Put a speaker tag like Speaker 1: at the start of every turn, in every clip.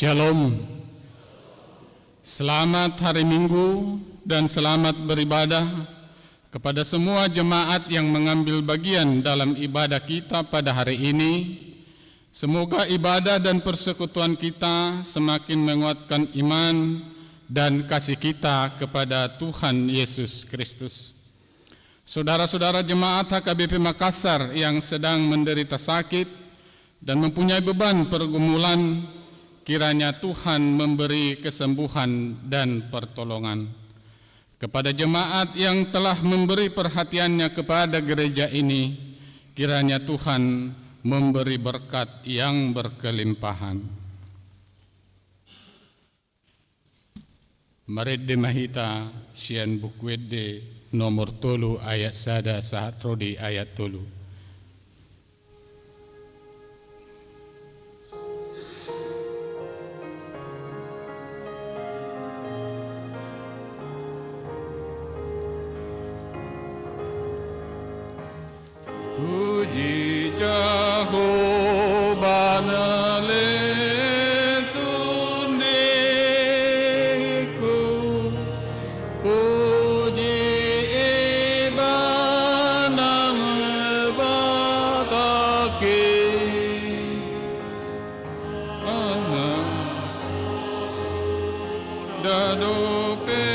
Speaker 1: Shalom. Selamat hari Minggu dan selamat beribadah kepada semua jemaat yang mengambil bagian dalam ibadah kita pada hari ini. Semoga ibadah dan persekutuan kita semakin menguatkan iman dan kasih kita kepada Tuhan Yesus Kristus. Saudara-saudara jemaat HKBP Makassar yang sedang menderita sakit dan mempunyai beban pergumulan, kiranya Tuhan memberi kesembuhan dan pertolongan. Kepada jemaat yang telah memberi perhatiannya kepada gereja ini, kiranya Tuhan memberi berkat yang berkelimpahan. Maret de Mahita Sian Bukwede nomor 3 ayat sada saat rodi ayat 3. Puji Jehovah neletundiku, puji ibadah bataki, dadope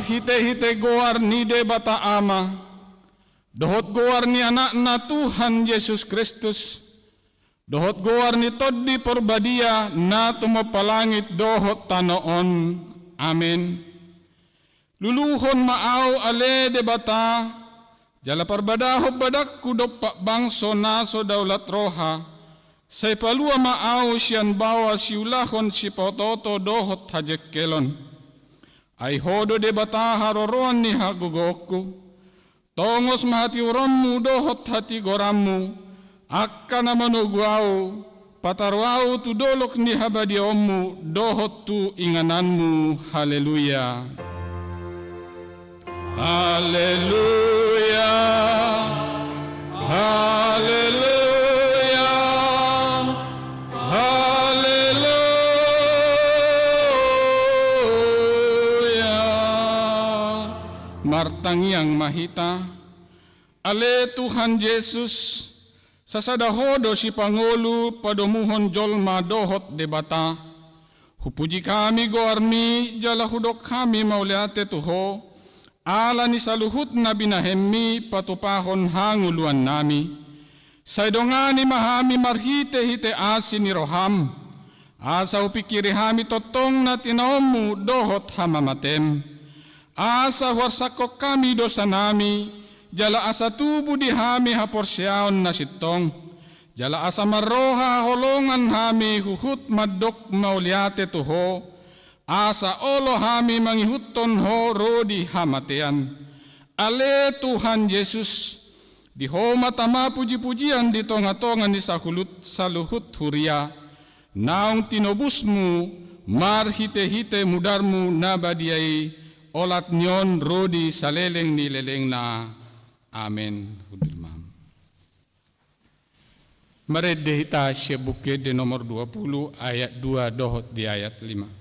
Speaker 1: hite-hite goar ni de bata ama, dohot goar ni anak na Tuhan Yesus Kristus, dohot goar ni toddi porbadia na tumapalangit dohot tanoon. Amen. Luluhon maaw ale de bata, Jala parbadaho badak kudop pak bangso naso daulat roha, say palua maaw siyan bawa siulahon si pototo dohot hajek kelon. Ay hodo de bata haroroan ni hagugoku, tongos mahati urammu dohot hati gorammu, akka na manuguaw, patarwao tu dolok ni habadiommu, dohot tu ingananmu. Haleluya. Haleluya. Haleluya. Haleluya. Martangiang mahita, ale Tuhan Yesus, sasadahodo si Pangulo padomuhon jolma dohot debata. Hupuji kami goarmi jala hudok kami mauliate tuho, ala ni saluhut na binahemi patupahon hanguluan nami. Saidongani mahami marhite hite asin ni roham, asa upikiri hami totong na tinaomu dohot hamamatem. Asa warsakok kami dosa nami, jala asa tubu di hami haporsyaon na sitong. Jala asa maroha holongan hami huhut madok mauliate tuho. Asa olo hami mangihuton ho rodi hamatean. Ale Tuhan Yesus, di ho matama puji-pujian di tonga-tonga ni saluhut huria. Naung tinobusmu, marhite-hite mudarmu nabadiai. Olat nyon rodi saleleng ni leleng na. Amen. Hudulmam. Marede hita sebuke di nomor 20 ayat 2 dohot di ayat 5.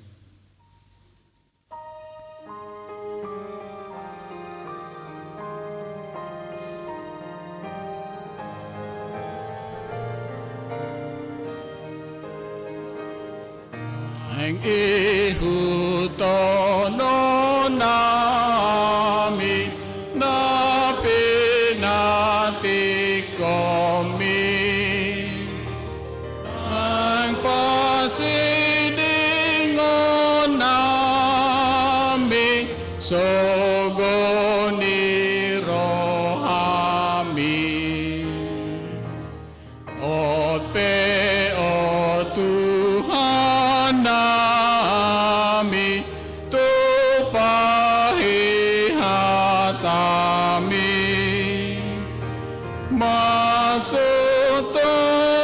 Speaker 1: Ang ihutono nami na pinati komi, ang pasidingon nami sogo ni rohami. Ope o Tuhan nami, tupahi hatami, masuk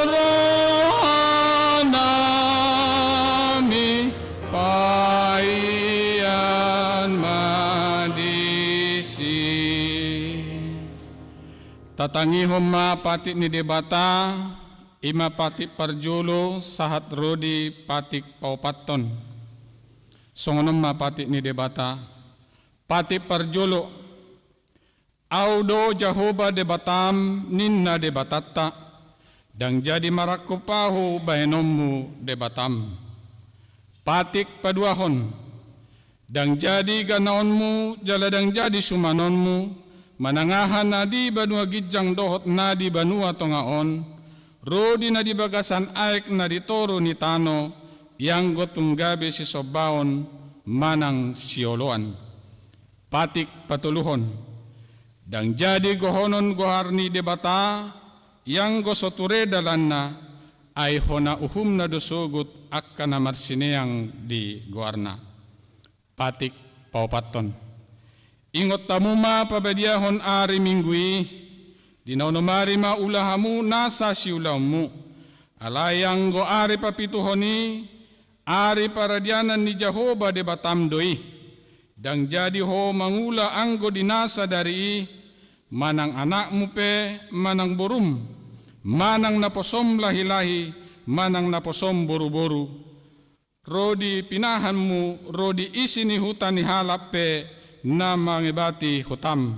Speaker 1: rohan nami, payan madisi. Tatangihom mapatik ni debata, ima patik parjulo sahat rodi patik paupaton. Songonom mapatik ni debata, patik parjulo, audo Jahoba debatam ninna debatata, dang jadi marakupahu bahenommu debatam. Patik paduahon, dang jadi ganaonmu jaladang jadi sumanonmu, manangahan nadi banua gijang dohot nadi banua tongaon, rodi na di bagasan aik na di toro ni tano, yang gotunggabe si sobaon manang sioloan. Patik patuluhon, dang jadi gohonon goharni debata, yang gosoture dalanna, ay hona uhum na dosugut akka na marsineang di goarna. Patik paupaton, ingot tamuma pabadiahon ari minggui, dinaunumari maulahamu nasa siulamu, alayang go ari papituhoni, ari paradianan ni Jahoba debatam doi, dang jadi ho mangula anggo dinasa dari, manang anakmu pe, manang borum, manang naposom lahi-lahi, manang naposom boru-boru, rodi pinahanmu, rodi isini hutan halap pe, na mangibati hutam.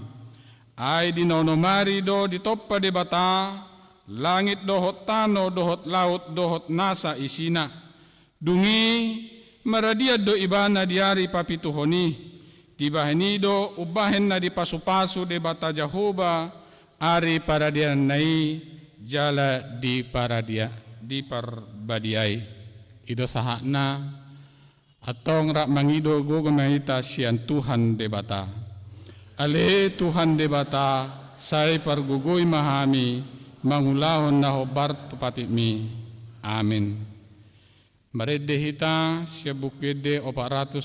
Speaker 1: Ay dinonomari do ditoppa debata, langit dohot tano, dohot laut, dohot nasa isina. Dungi maradiad do ibana diari papituhoni, dibahini do ubahen na di pasu-pasu debata Jahoba, ari paradian nai jala di paradia, di parbadiai. Ido sahakna atong rak mangido gogo mahita sian Tuhan debata. Ale Tuhan debata say pargugoy mahami, mangulahon na hobar tupati mi. Amin. Marede hita siya bukede 442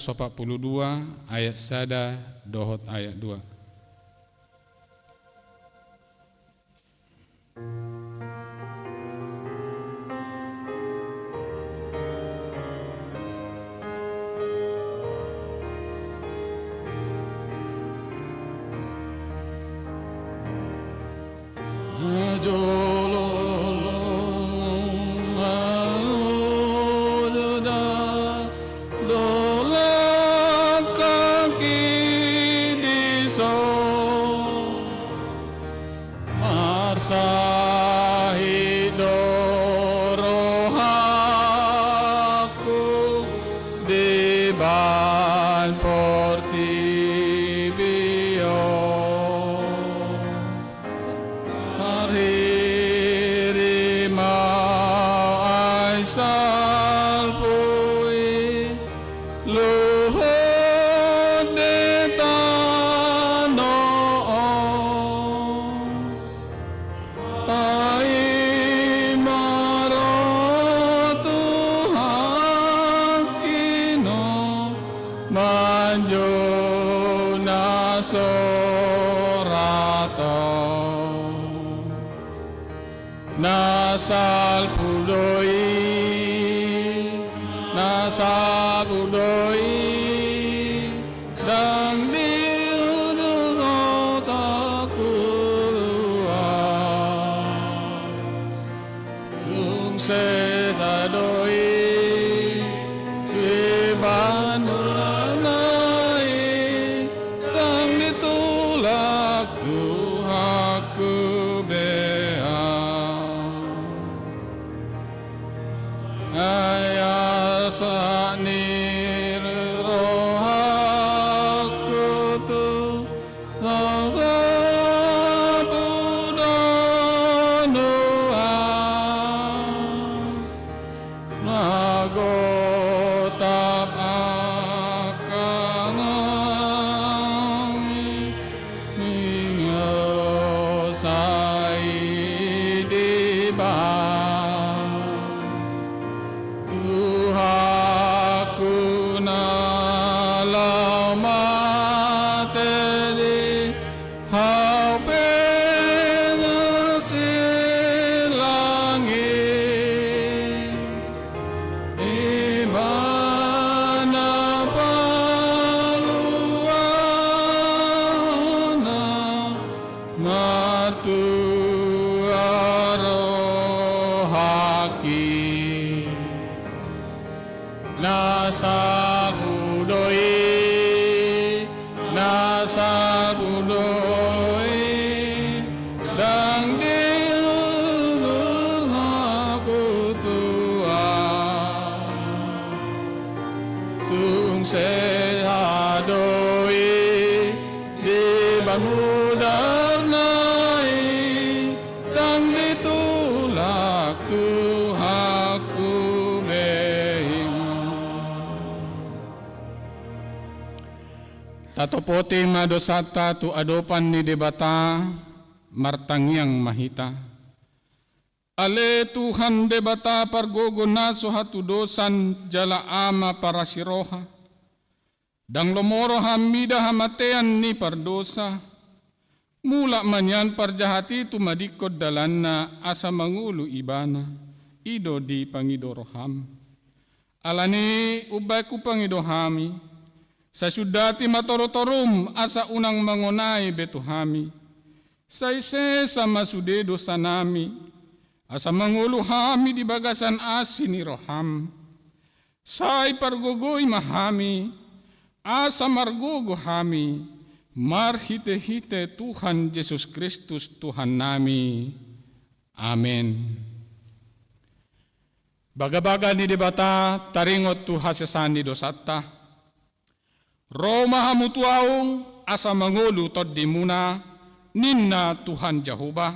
Speaker 1: ayat 1 dohot ayat 2. Nasal pudoi dang diuduno sakua tung sesadoi kebanulanai dang ditulak Tuhaku sanir rohaku tu nazabu danua nagotap akanami ningasai diba Nasabudoi dang diurus aku tua tung sehadoi di banudarnai dang ditulak Tuhaku tatopoti madosata tu adopan ni debata martangyang mahita. Ale Tuhan debata pargogo naso hatu dosan jala ama para siroha. Dang lomoro hamida hamatean ni pardosa. Mula manyan parjahati tu madikod dalanna asa mangulu ibana. Ido di pangidoroham. Alani ubaku pangidohami. Sa sudati matorotorum asa unang mangonay betuhami. Sa ise sa masude dosa nami. Asa mangulu hami di bagasan asin ni roham. Say pargogoy mahami. Asa margogo hami. Marhite-hite Tuhan Yesus Kristus Tuhan nami. Amen. Baga-baga ni debata taringot tu hasesani dosata. Roma hamutuaung asa mangulu tod di muna ninna Tuhan Jehovah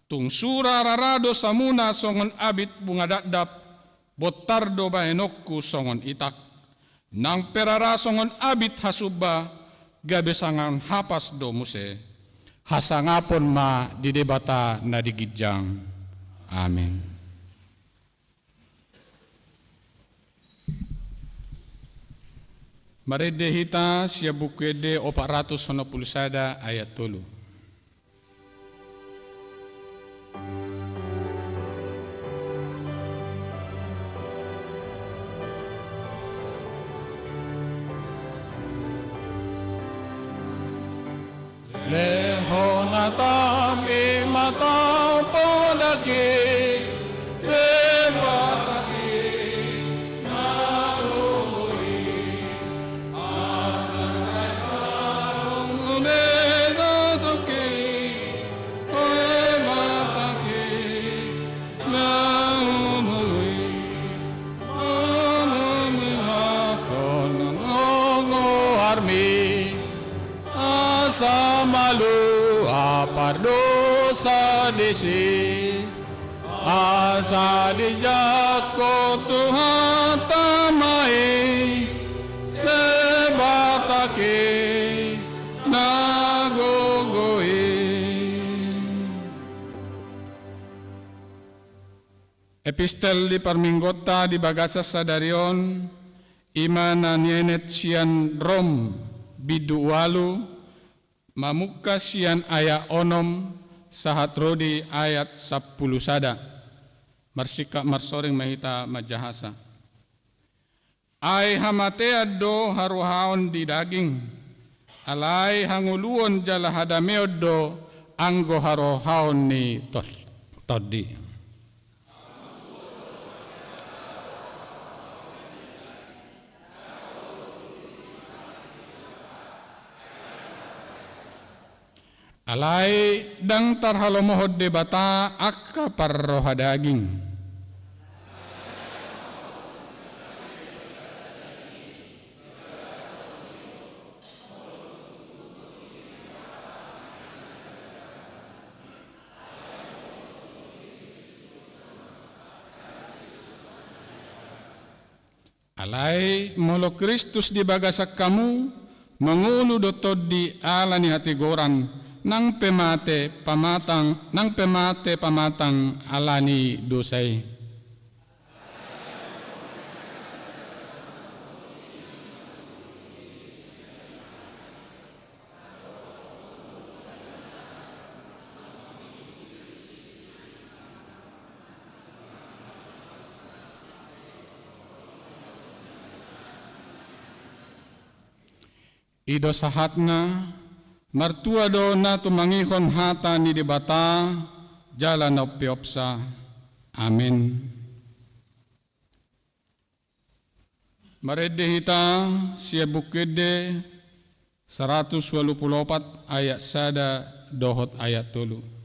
Speaker 1: tung sura rarado samuna songon abit bunga dadap botardo bahenokku songon itak nang perara songon abit hasuba gabesangan hapas do muse hasangapon ma di debata na digidjang. Amen. Marede hita siya bukwede 490 ayat 3. Lehon atam imatang podagi debataki narumuri asasai karung nedasuki debataki narumuri anumilakon ngongo armi samalu apardosa desi asa dijako Tuhan tamai lebatake nagogoi. Epistel di Parminggota di Bagasa Sadarion imana nienet sian Rom biduwalu mamuka sian aya onom sahat rodi ayat 10 sada marsika marsoring mahita majahasa ai hamatea do haruhaon di daging alai hanguluon jala hadameod do anggo haruhaon ni todi. Alai dang tarhalomohod debata akka parroha daging. Alai molo Kristus di bagasak kamu mengulu dotod di ala ni hati goran nang pemate pamatang alani dosai. Ido sahatna martua do na tumangihon hata ni debata jala na piopsa. Amin. Marede hita siya bukede 184 ayat sada dohot ayat 3.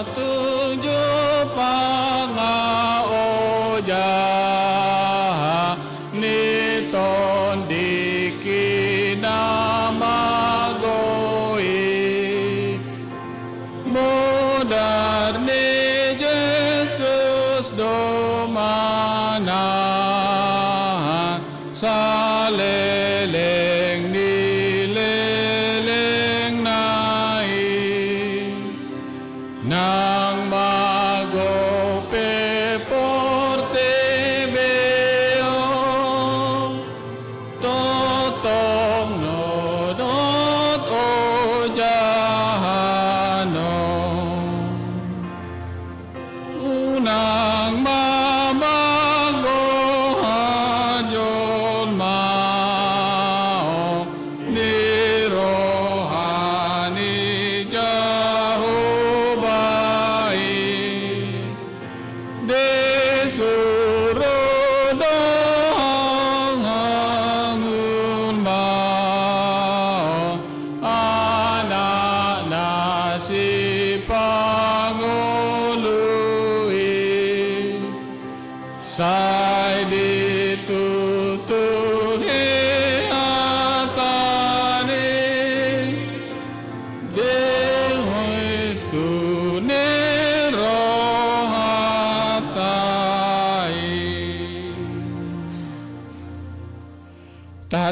Speaker 1: Tujuh pangaoja niton dikinamagoi modar ni Jesus doma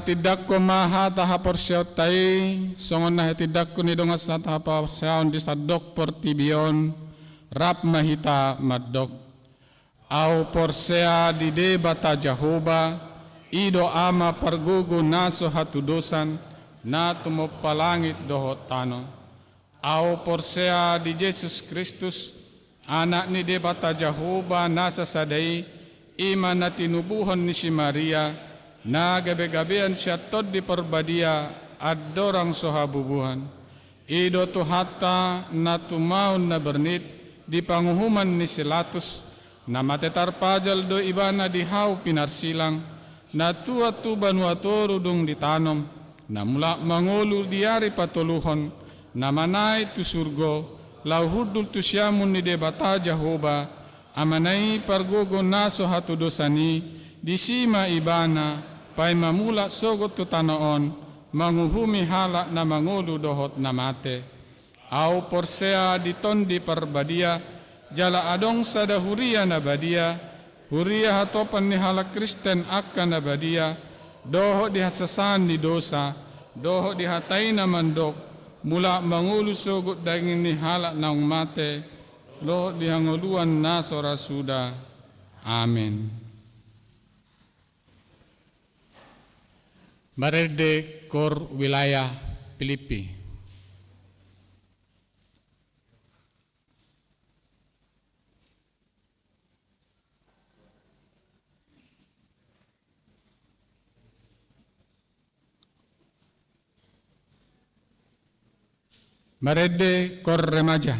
Speaker 1: tidak ko maha taha porsiaw tay, songon na tidak ko nidongas sa taha porsiaw di sadok portibion, rap mahita madok. Au porsea di debata Jehovah, ido ama pargugo naso hatudosan, na tumopalangit dohotano. Au porsea di Jesus Kristus, anak ni debata Jehovah nasa sadai, ima na tinubuhon ni si Maria, na gabi-gabian siya tod di perbadia at dorang sohabubuhan. Ido tuhata na tumaon na bernit di panguhuman ni Silatus, na matetar pajal do ibana di haw pinarsilang, na tua tuban watoro dong ditanom, na mula mangulu diari patuluhon, na manay tu surgo, lauhudul tu siyamun ni debata Jehovah, amanay pargogo naso hatudosani, di sima ibana, pay mamula sogot tu tanoon, manguhumi hala na mangulu dohot na mate. Au porsea diton di perbadia, jala adong sada huria na badia, huria hatopan ni hala Kristen akan na badia, dohot dihasasan ni dosa, dohot dihatay na mandok, mula mangulu sogot daging ni hala na mate, dohot dihanguluan na sorasuda. Amin. Marede Kor wilayah Filipi. Marede Kor remaja.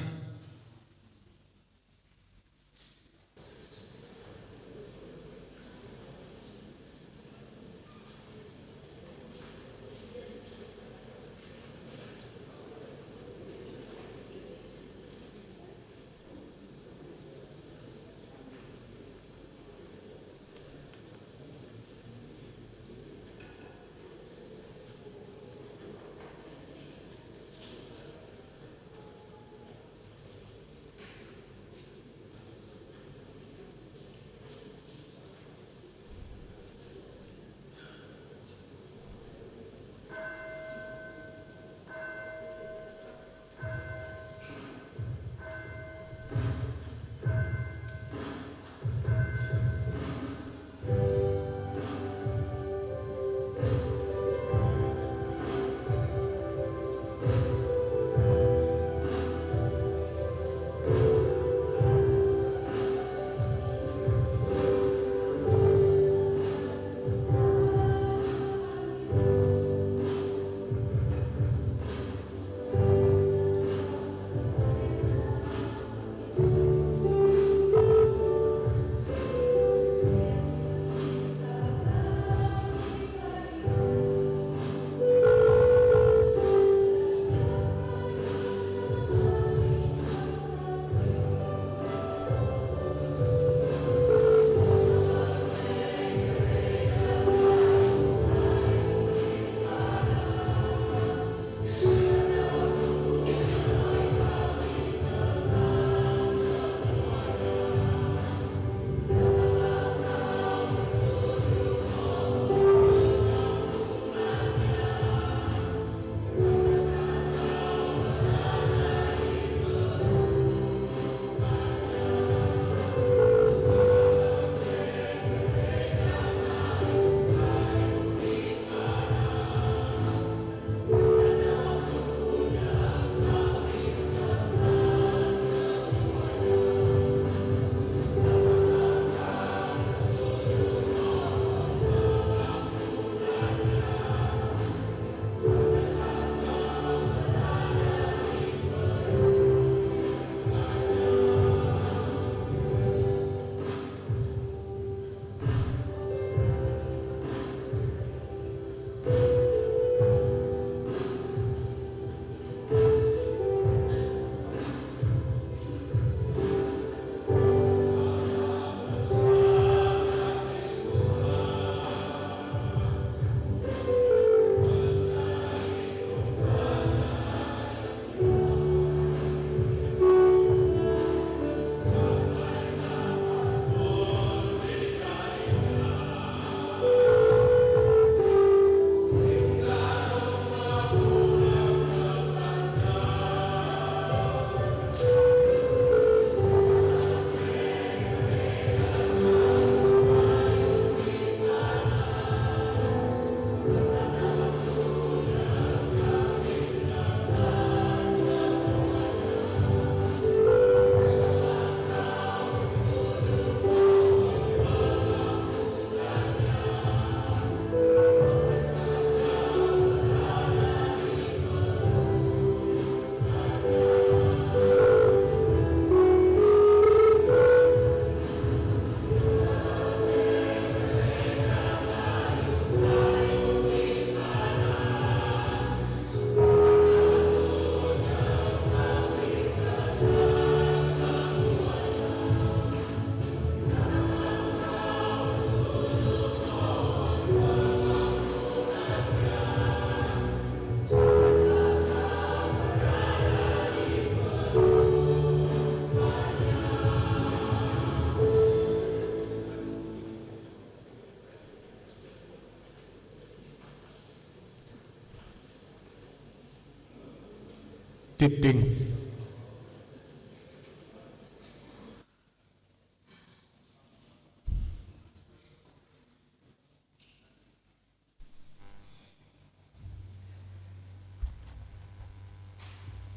Speaker 1: Titing.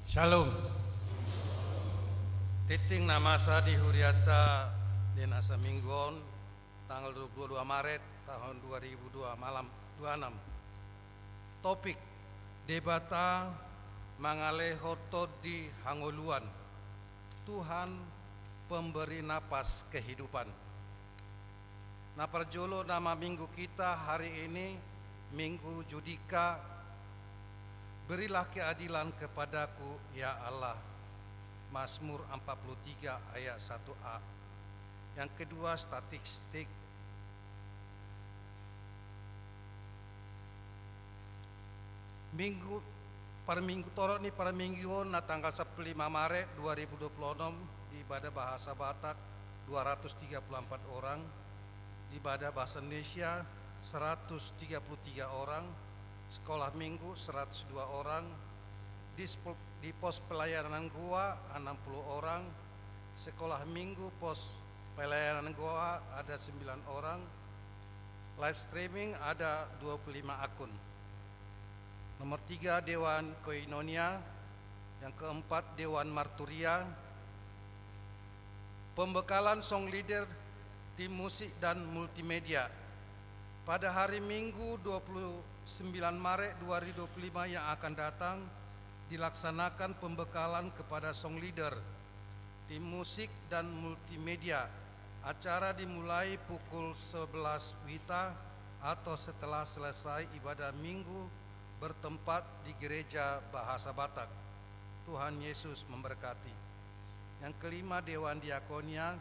Speaker 2: Shalom. Titing nama saya di Huriata Denasa Minggon tanggal 22 Maret tahun 2002 malam 26. Topik debata mangale hoto di hangoluan. Tuhan pemberi napas kehidupan. Nah perjolo nama minggu kita hari ini Minggu Judika. Berilah keadilan kepadaku ya Allah. Mazmur 43 ayat 1a. Yang kedua statistik. Pada minggu torok ni pada minggu na tanggal 15 Maret 2026 di ibadah bahasa Batak 234 orang, di ibadah bahasa Indonesia 133 orang, sekolah minggu 102 orang, di pos pelayanan gua 60 orang, sekolah minggu pos pelayanan gua ada 9 orang, live streaming ada 25 akun. Nomor 3 Dewan Koinonia, yang keempat Dewan Marturia, pembekalan song leader, tim musik dan multimedia. Pada hari Minggu 29 Maret 2025 yang akan datang dilaksanakan pembekalan kepada song leader, tim musik dan multimedia. Acara dimulai pukul 11 WITA atau setelah selesai ibadah minggu bertempat di gereja bahasa Batak. Tuhan Yesus memberkati. Yang kelima Dewan Diakonia,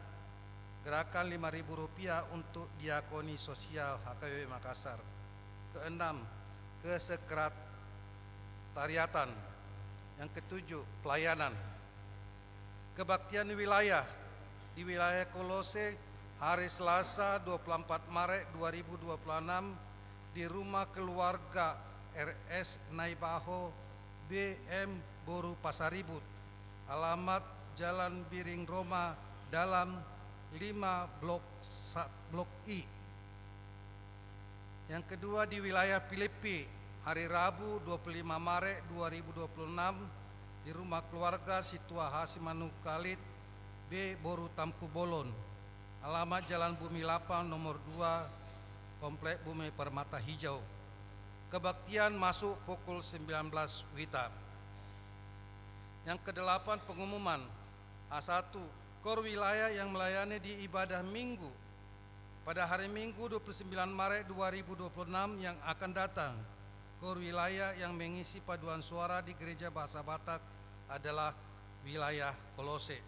Speaker 2: gerakan Rp5.000 untuk diakoni sosial HKBP Makassar. Keenam kesekretariatan. Yang ketujuh pelayanan. Kebaktian wilayah di wilayah Kolose hari Selasa 24 Maret 2026 di rumah keluarga RS Naibaho BM Boru Pasaribut, alamat Jalan Biring Roma dalam 5 blok I. Yang kedua di wilayah Filipi hari Rabu 25 Maret 2026 di rumah keluarga Situa Hasimanu Khalid B Boru Tampu Bolon, alamat Jalan Bumi 8 nomor 2 Komplek Bumi Permata Hijau. Kebaktian masuk pukul 19 WITA. Yang kedelapan pengumuman A1 KOR wilayah yang melayani di ibadah minggu pada hari Minggu 29 Maret 2026 yang akan datang. KOR wilayah yang mengisi paduan suara di gereja bahasa Batak adalah wilayah Kolose.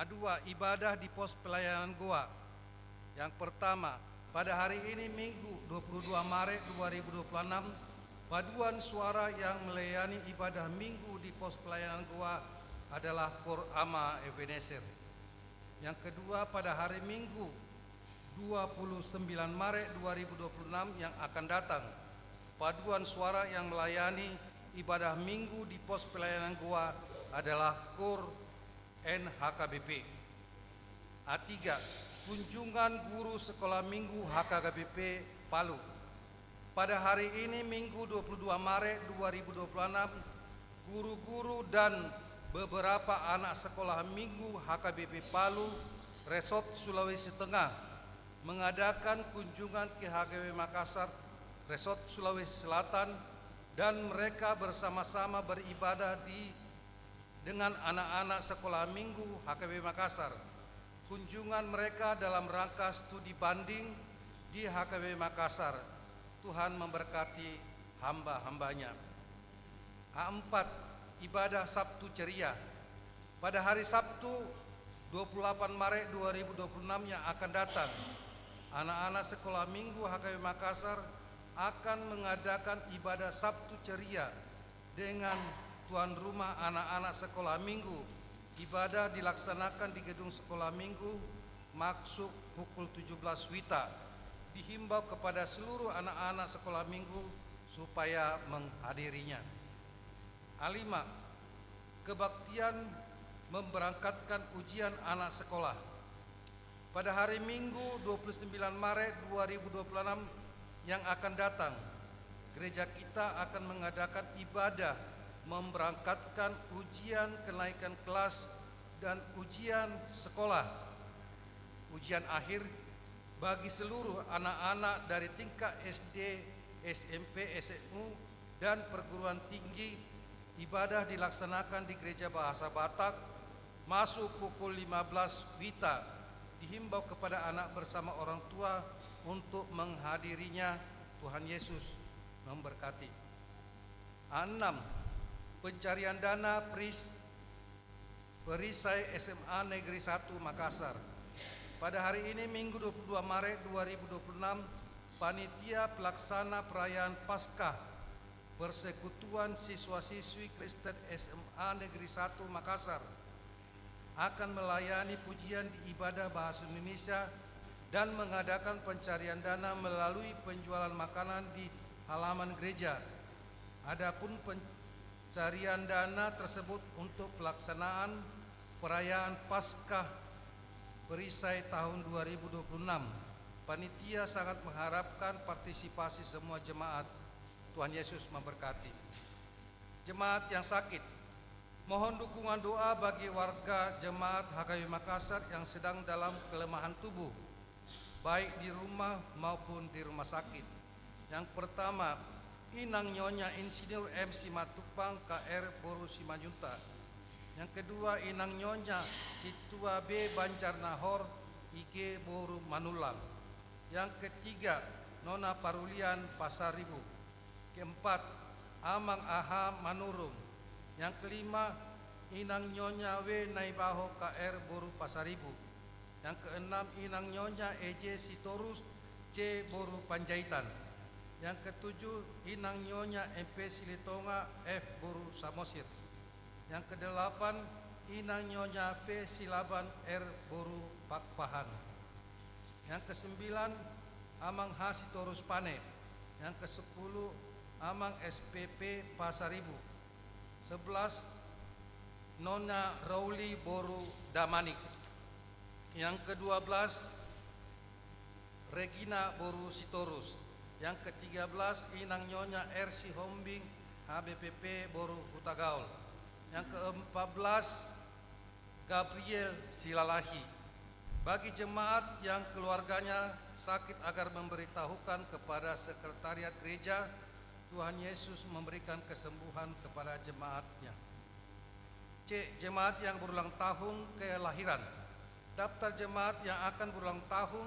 Speaker 2: A2 ibadah di pos pelayanan Goa. Yang pertama, pada hari ini Minggu 22 Maret 2026, paduan suara yang melayani ibadah minggu di pos pelayanan Goa adalah KOR AMA Ebenezer. Yang kedua, pada hari Minggu 29 Maret 2026 yang akan datang, paduan suara yang melayani ibadah minggu di pos pelayanan Goa adalah KOR NHKBP. A3 kunjungan guru sekolah minggu HKBP Palu. Pada hari ini Minggu 22 Maret 2026, guru-guru dan beberapa anak sekolah minggu HKBP Palu Resort Sulawesi Tengah mengadakan kunjungan ke HKBP Makassar Resort Sulawesi Selatan, dan mereka bersama-sama beribadah dengan anak-anak sekolah minggu HKBP Makassar. Kunjungan mereka dalam rangka studi banding di HKBP Makassar. Tuhan memberkati hamba-hambanya. A4 ibadah Sabtu ceria. Pada hari Sabtu 28 Maret 2026 yang akan datang, anak-anak sekolah minggu HKBP Makassar akan mengadakan ibadah Sabtu ceria dengan tuan rumah anak-anak sekolah minggu. Ibadah dilaksanakan di gedung sekolah minggu masuk pukul 17 WITA. Dihimbau kepada seluruh anak-anak sekolah minggu supaya menghadirinya. A5. Kebaktian memberangkatkan ujian anak sekolah. Pada hari Minggu 29 Maret 2026 yang akan datang, gereja kita akan mengadakan ibadah memberangkatkan ujian kenaikan kelas dan ujian sekolah, ujian akhir bagi seluruh anak-anak dari tingkat SD, SMP, SMU, dan perguruan tinggi. Ibadah dilaksanakan di Gereja Bahasa Batak, masuk pukul 15 WITA. Dihimbau kepada anak bersama orang tua untuk menghadirinya. Tuhan Yesus memberkati. A6. Pencarian dana perisai SMA Negeri 1 Makassar. Pada hari ini Minggu 22 Maret 2026, panitia pelaksana perayaan Paskah Persekutuan Siswa-siswi Kristen SMA Negeri 1 Makassar akan melayani pujian di ibadah bahasa Indonesia dan mengadakan pencarian dana melalui penjualan makanan di halaman gereja. Adapun pencarian dana tersebut untuk pelaksanaan perayaan Paskah Perisai tahun 2026. Panitia sangat mengharapkan partisipasi semua jemaat. Tuhan Yesus memberkati. Jemaat yang sakit, mohon dukungan doa bagi warga jemaat HKBP Makassar yang sedang dalam kelemahan tubuh, baik di rumah maupun di rumah sakit. Yang pertama, Inang Nyonya Insinyur M. Simatupang KR Boru Simajunta. Yang kedua, Inang Nyonya Situa B. Banjarnahor IG Boru Manulang. Yang ketiga, Nona Parulian Pasaribu. Keempat, Amang Aha Manurung. Yang kelima, Inang Nyonya W. Naibaho KR Boru Pasaribu. Yang keenam, Inang Nyonya EJ Sitorus C. Boru Panjaitan. Yang ketujuh, Inang Nyonya MP Silitonga F. Boru Samosir. Yang kedelapan, Inang Nyonya V. Silaban R. Boru Pakpahan. Yang kesembilan, Amang H. Sitorus Pane. Yang kesepuluh, Amang SPP Pasaribu. 11, Nona Rauli Boru Damanik. Yang ke-12, Regina Boru Sitorus. Yang ke-13, Inang Nyonya R. Sihombing HBPP Boru Hutagaul. Yang ke-14, Gabriel Silalahi. Bagi jemaat yang keluarganya sakit agar memberitahukan kepada sekretariat gereja. Tuhan Yesus memberikan kesembuhan kepada jemaatnya. C. Jemaat yang berulang tahun kelahiran. Daftar jemaat yang akan berulang tahun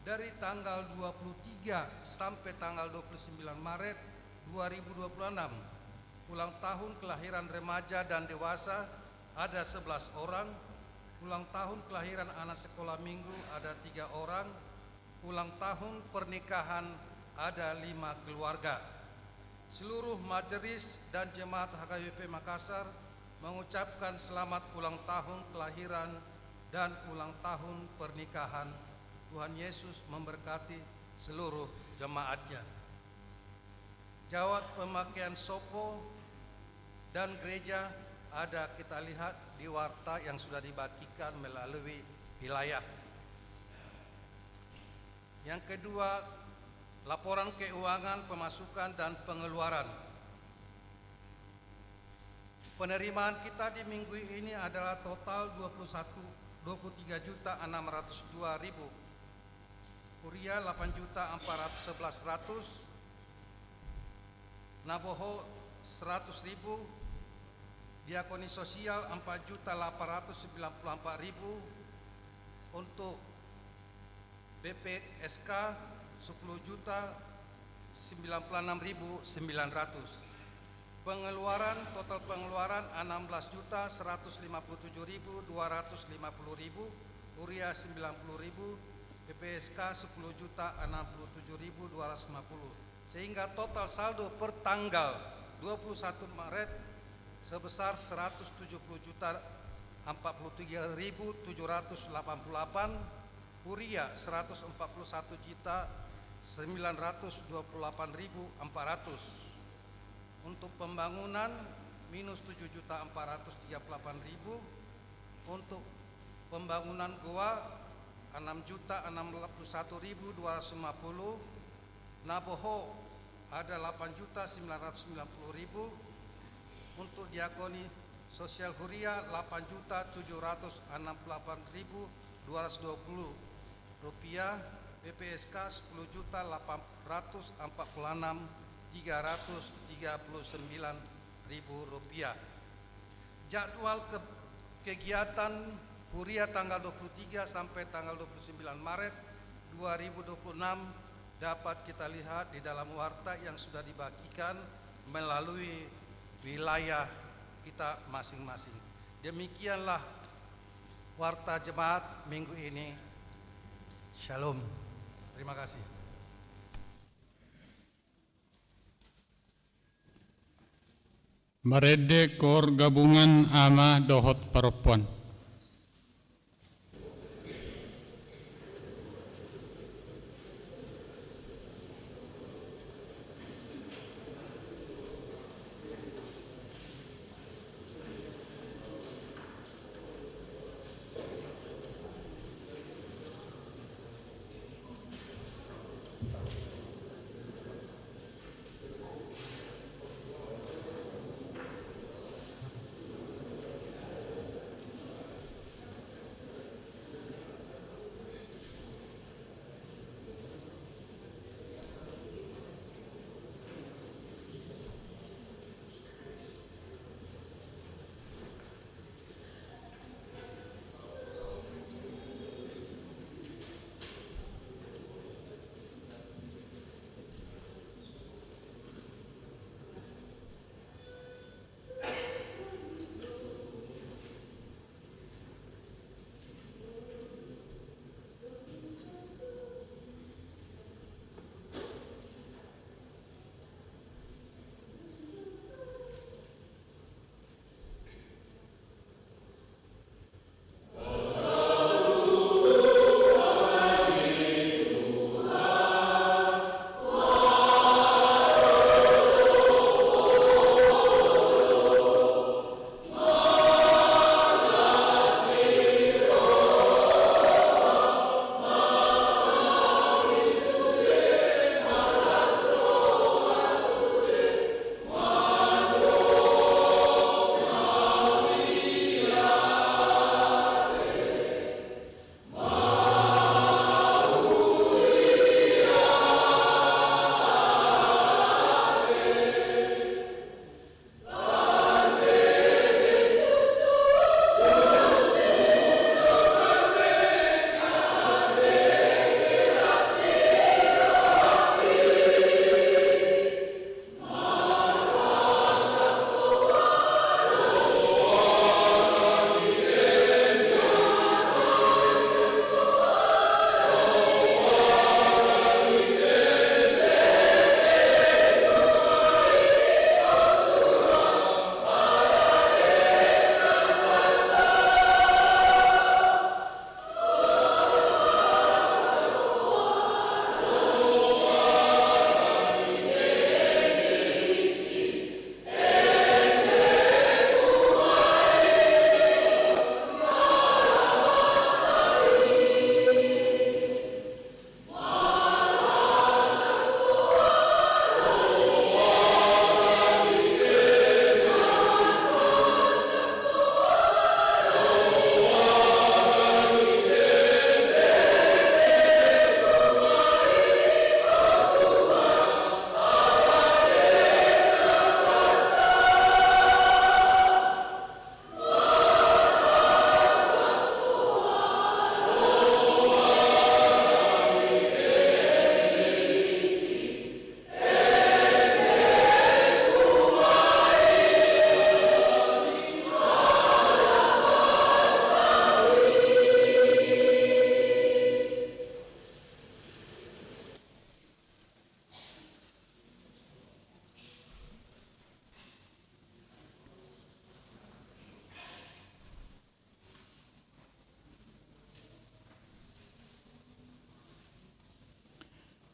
Speaker 2: dari tanggal 23 sampai tanggal 29 Maret 2026. Ulang tahun kelahiran remaja dan dewasa ada 11 orang. Ulang tahun kelahiran anak sekolah minggu ada 3 orang. Ulang tahun pernikahan ada 5 keluarga. Seluruh majelis dan jemaat HKBP Makassar mengucapkan selamat ulang tahun kelahiran dan ulang tahun pernikahan. Tuhan Yesus memberkati seluruh jemaatnya. Jawab pemakaian sopo dan gereja ada kita lihat di warta yang sudah dibagikan melalui wilayah. Yang kedua, laporan keuangan, pemasukan dan pengeluaran. Penerimaan kita di minggu ini adalah total 23.602.000. Kuria 8.411.100. Naboho 100.000. Diakoni sosial 4.894.000. Untuk BPSK 10.096.900. Pengeluaran, total pengeluaran 16.157.250.000, Uria 90.000, PPSK 10.067.250. Sehingga total saldo per tanggal 21 Maret sebesar 170.043.788, Uria 141.928.400. Untuk pembangunan minus 7.438.000. Untuk pembangunan goa 6.061.250. Naboho ada 8.990.000. Untuk diakoni sosial huria 8.768.220 rupiah. PPSK 10.446.339.000 rupiah. Jadwal kegiatan huria tanggal 23 sampai tanggal 29 Maret 2026 dapat kita lihat di dalam warta yang sudah dibagikan melalui wilayah kita masing-masing. Demikianlah warta jemaat minggu ini. Shalom. Terima kasih.
Speaker 1: Marede Kor Gabungan Ama Dohot Perempuan.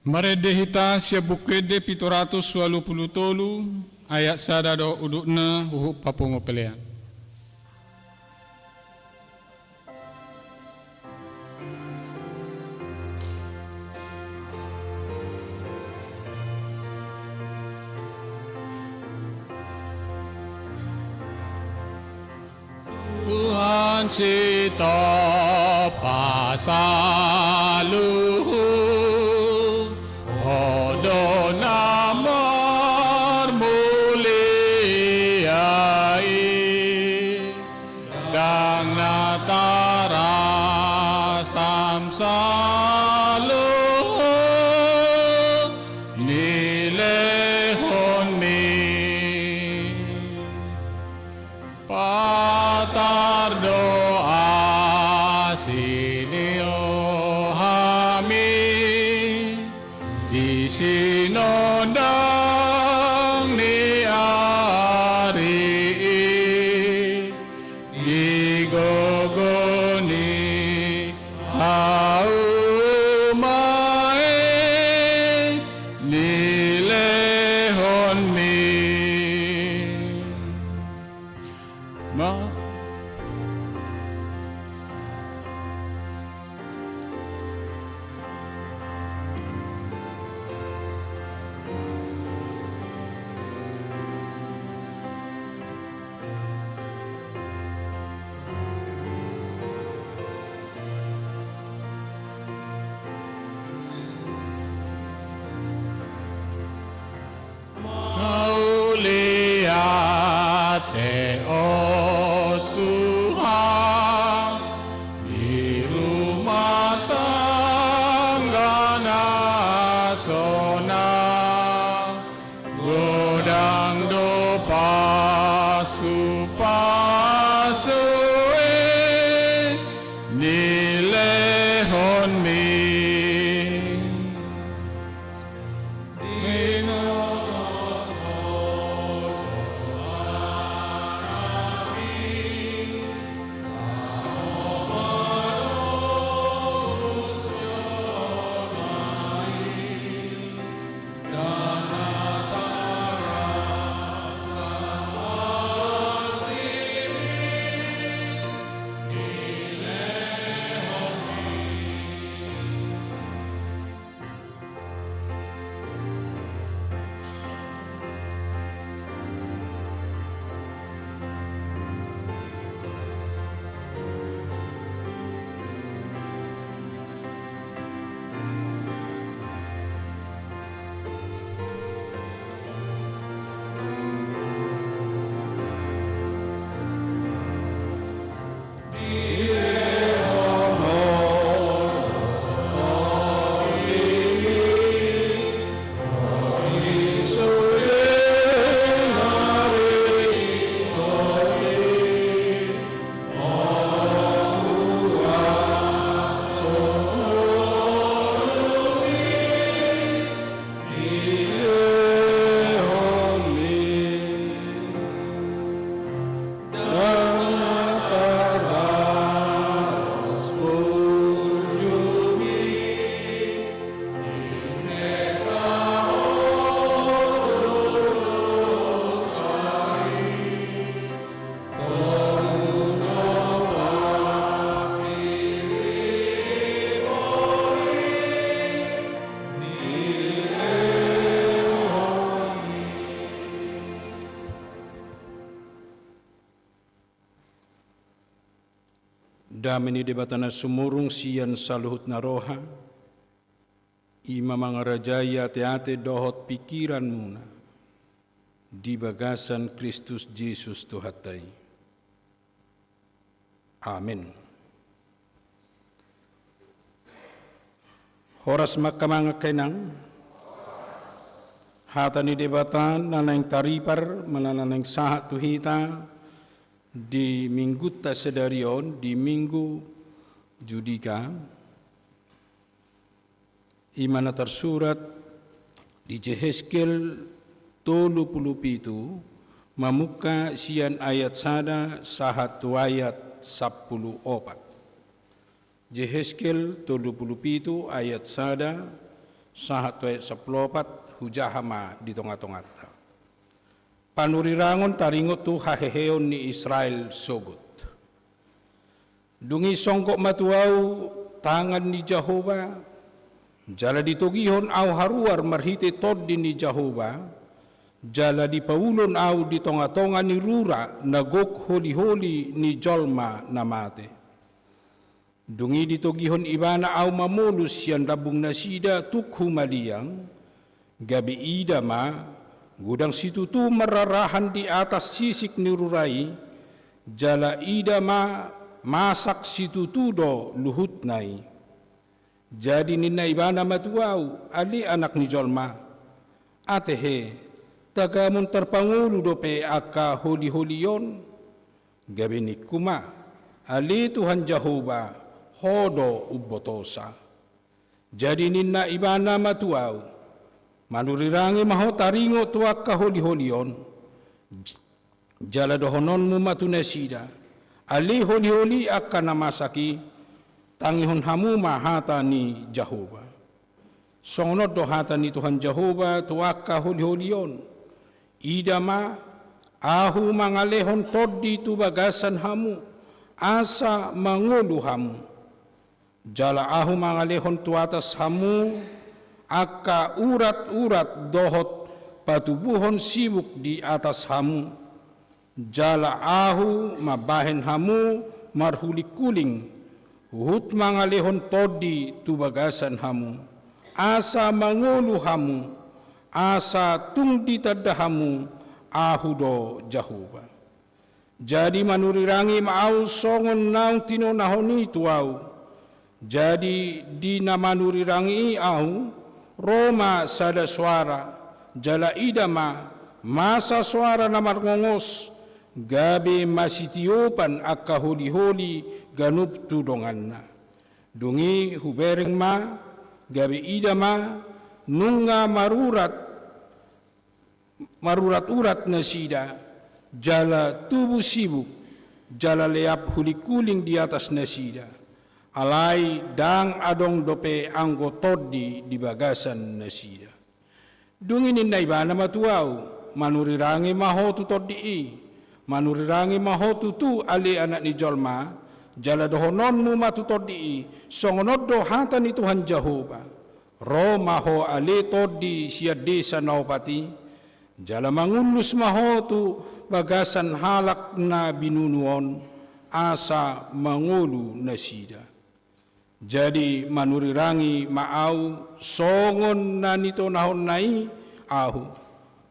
Speaker 1: Marede hita sia bukede 780 tolu ayat sada do udukna huhu papungo pelean. Tuhan sito pasaluhu odo namor muliai dang natara samsaluhu nilehon mi patar doa sinio hami di sinodang ni ari di gogoni haumae nilehon mi Lihat oh Tuhan di rumah tangga nasional godang do pasue nilehon mi
Speaker 3: Damini debatana sumurung sian saluhut naroha, ima mangarajaya teate dohot pikiran muna, di bagasan Kristus Yesus Tuhatai. Amin. Horas makamanga kainang, hatani debatan nanang taripar mananang sahat tuhita, di minggu tasedarion di minggu judika imana tersurat di Yehezkel 37 mamuka sian ayat sada sahatu ayat 14. Yehezkel 37 ayat sada sahatu ayat 14 hujahama di tonga-tongata. panurirangon taringot tu haheheon ni Israel sogot. Dungi songkok matuau tangan ni Jehova, jala ditugihon au haruar marhite toddi ni Jehova, jala di paulon au di tonga-tonga ni rura nagok holi-holi ni jolma namate. Dungi ditugihon ibana au mamolus yan rabung nasida tukhu maliang, gabi ida ma, gudang situtu mararahan di atas sisik ni rurai, jala ida ma masak situtudo luhut nai. Jadi nina ibana matuau ali anak ni jolma, atehe tagamun terpangulu dope aka holi-holion, gabi nikuma ali Tuhan Jehova hodo ubotosa. Jadi nina ibana matuau manurirangi maho taringo tuak kaholi-holion, jala dohonon mu matunesida, ali holi-holi akan namasaki, tangihon hamu mahata ni Jehova. Songonod dohata ni Tuhan Jehova tuak kaholi-holion, idama ahu mangalehon toddi tu bagasan hamu, asa mangulu hamu, jala ahu mangalehon tu atas hamu, aka urat-urat dohot patubuhon sibuk di atas hamu, jala ahu mabahen hamu marhuli kuling, hut mangalehon todi tu bagasan hamu, asa mangulu hamu, asa tungdi tadahamu ahu do Jehova. Jadi manurirangi maau songon naung tino nahoni tuau, jadi di namanurirangi au Roma sada suara, jala idama masa suara namar ngongos, gabe masitiopan akka holi-holi ganup tudonganna. Dungi hubereng ma, gabe idama nunga marurat-urat na sida, jala tubuh sibuk, jala leap huli kuling di atas nasida. Alai dang adong dope anggo todi di bagasan nasida. Dungi ninna ibana matuau, manurirangi maho tu todi, manurirangi maho tu ali anak ni jolma, jala dohonon mu matu todi, songonod dohata ni Tuhan Jehova. Ro maho ali todi siya desa naupati, jala mangulus maho tu bagasan halak na binunuon, asa mangulu nasida. Jadi manurirangi maau songon na nito nahon nai ahu,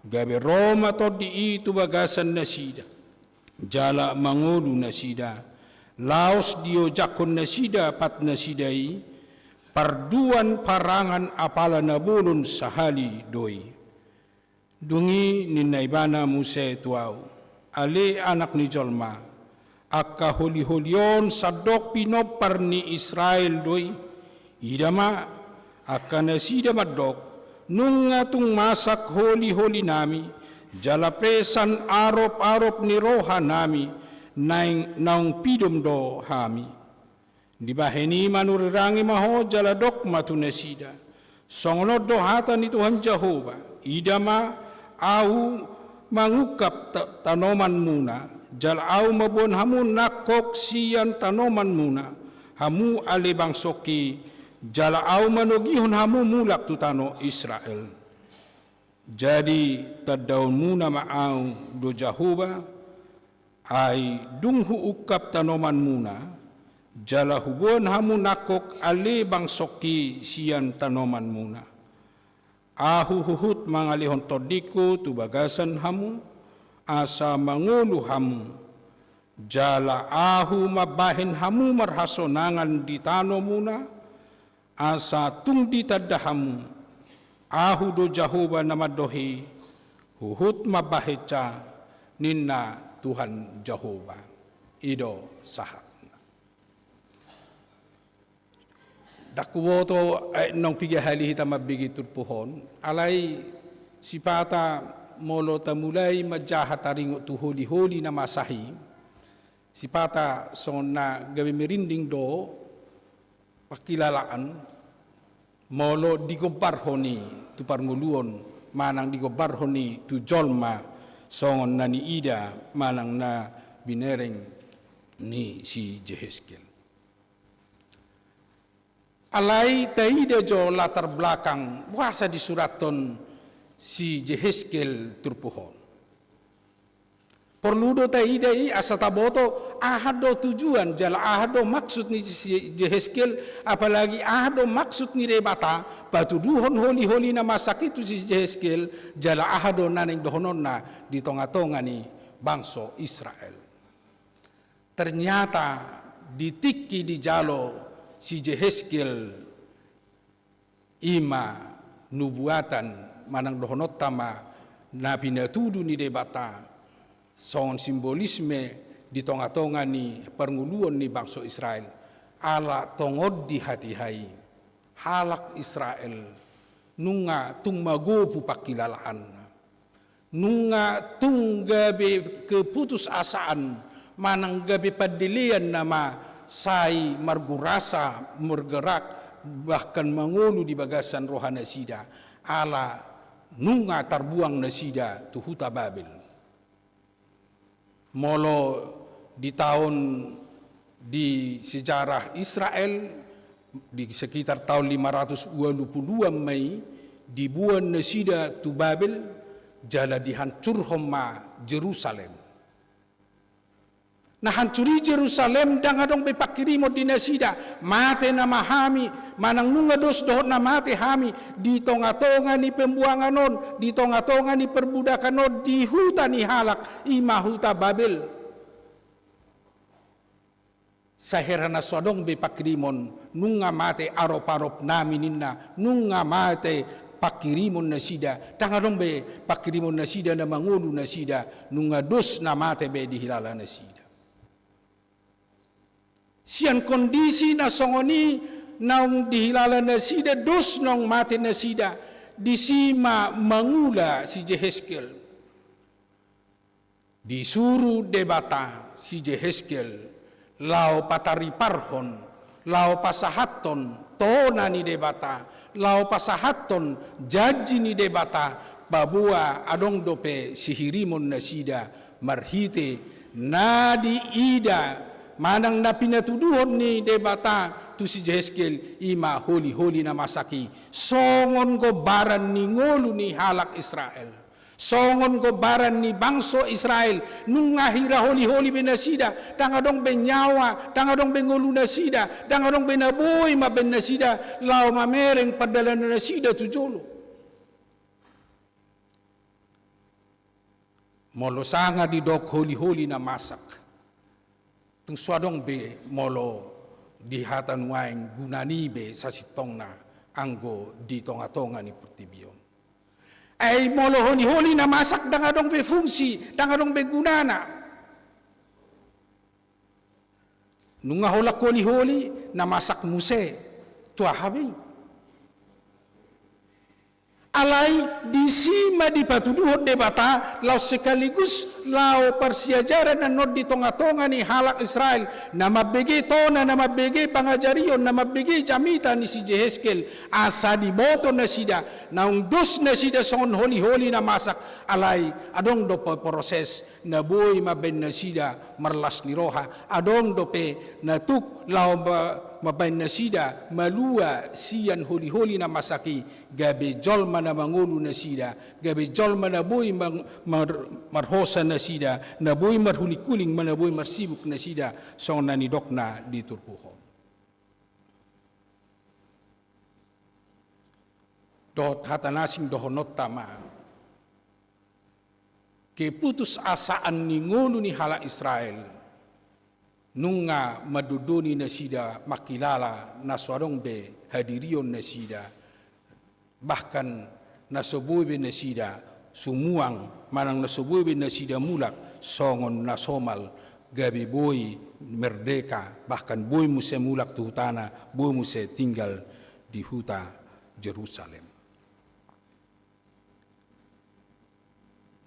Speaker 3: gabe Roma todi itu bagasan nasida, jala mangulu nasida, laos dio jakon nasida pat nasidai, parduan parangan apala nabulun sahali doi. Dungi ninaibana muse tuau, ale anak ni jolma, akka holi-holion sadok pinopar ni Israel doi, idama akka nasida madok, nunga tung masak holi-holi nami, jala presan arop-arop ni roha nami, naung pidom do hami. Dibaheni manurirangi maho jala dok matu nasida, songonod do hata ni Tuhan Jehova, idama au mangukap tanoman muna, jala au mabon hamu nakok siyan tanoman muna, hamu alibang soki, jala au manogihon hamu mulak tu tano Israel. Jadi tadaun muna maau do Jehova, ay dunghu ukap tanoman muna, jala hubon hamu nakok alibang soki siyan tanoman muna. Ahu huhut mangalihon todiku tu bagasan hamu, asa mangulu hamu, jala ahu mabahin hamu marhasonangan di tano muna, asa tungdi tadahamu, ahu do Jehova namadohi, huhut mabaheca ninna Tuhan Jehova. Ido sahat. Dakuwoto nong piga hali hita mabigi turpuhon, alay sipata molo tamulay majahat taringo tu holi-holi na masahi, sipata son na gabi merinding do pakilalaan, molo digobarhoni tu parnguluon, manang digobarhoni tu jolma, songon nani ida manang na binereng ni si Jehezkel. Alai taida jo latar belakang wasa di suraton si Jehezkel turpuhon. Perlu do taida i asataboto ahado tujuan jala ahado maksud ni si Jehezkel, apalagi ahado maksud ni rebata batu duhon holi-holi na masakit si Jehezkel jala ahado naning dohonon na di tonga-tonga ni bangsa Israel. Ternyata ditiki di jalo si Jehezkel ima nubuatan manang dohonot tama nabi natudu ni debata songon simbolisme di tonga-tonga ni pernguluan ni bangsa Israel ala tongod di hati-hai halak Israel nunga tung magopu pakilalaan nunga tung gabe keputus asaan manang gabe padilian nama sai margurasa mergerak bahkan mangolu di bagasan rohana sida ala nunga tarbuang nasida tuhuta Babel. Molo di tahun di sejarah Israel di sekitar tahun 522 Mei dibuan nasida tu Babel jala dihancur homa Jerusalem. Nah hancuri Jerusalem dan adong bepakirimo di nasida mate na mahami manang nunga dos dohot na mate hami di tonga-tonga ni pembuangan non di tonga-tonga ni perbudakan non di huta ni halak ima huta Babel. Saherana sodong bepakirimon nunga mate arop-arop nami ninna nunga mate pakirimon nasida tangadong be pakirimon nasida na mangulu nasida nunga dos na mate be di hilala nasida. Sian kondisi na songoni naung dihilala nasida dos nong mate nasida disima mangula si Jehezkel disuruh debata si Jehezkel lao patari parhon lao pasahaton tona ni debata lao pasahaton jaji ni debata babua adong dope sihirimon nasida marhite nadi ida manang na pinatuduhon ni debata tu si Jehezkel ima holi-holi na masaki songon ko baran ni ngolu ni halak Israel songon ko baran ni bangso Israel nung ngahira holi-holi benasida tangadong benyawa tangadong bengolu nasida tangadong benaboy maben nasida lao mamereng padalan nasida tujolo molo sanga di dok holi-holi na masak tung swadong be molo di hatan waing gunani be sa sitong na anggo di tonga-tonga ni pertibion. Ay molo holi-holi na masak dangadong be fungsi, dangadong be gunana. Nunga holak holi-holi na masak muse, tua habi. Alai disima di patuduhon debata lau sekaligus lau persiajaran na nod di tonga-tonga ni halak Israel na mabege tona na mabege pangajarion na mabege jamita ni si Jehezkel asa di boto na sida naung dos na sida songon holi-holi na masak alai adong do proses na boy maben na sida marlas ni roha adong dope na tuk lau mabain na sida malua siyan holi-holi na masaki gabe jolma na mangulu na sida gabe jolma na boy marhosa na sida na boy marhulikuling na boy marsibuk na sida song nanidok na di turpuhon dot hatanasing dohonot tama keputus asaan ni ngulu ni hala Israel nunga maduduni na sida makilala na swarong be hadirion na sida bahkan na sobuwe na sida sumuang manang na sobuwe na sida mulak songon na somal gabi boy merdeka bahkan boy muse mulak tuhutana boy muse tinggal di huta Jerusalem.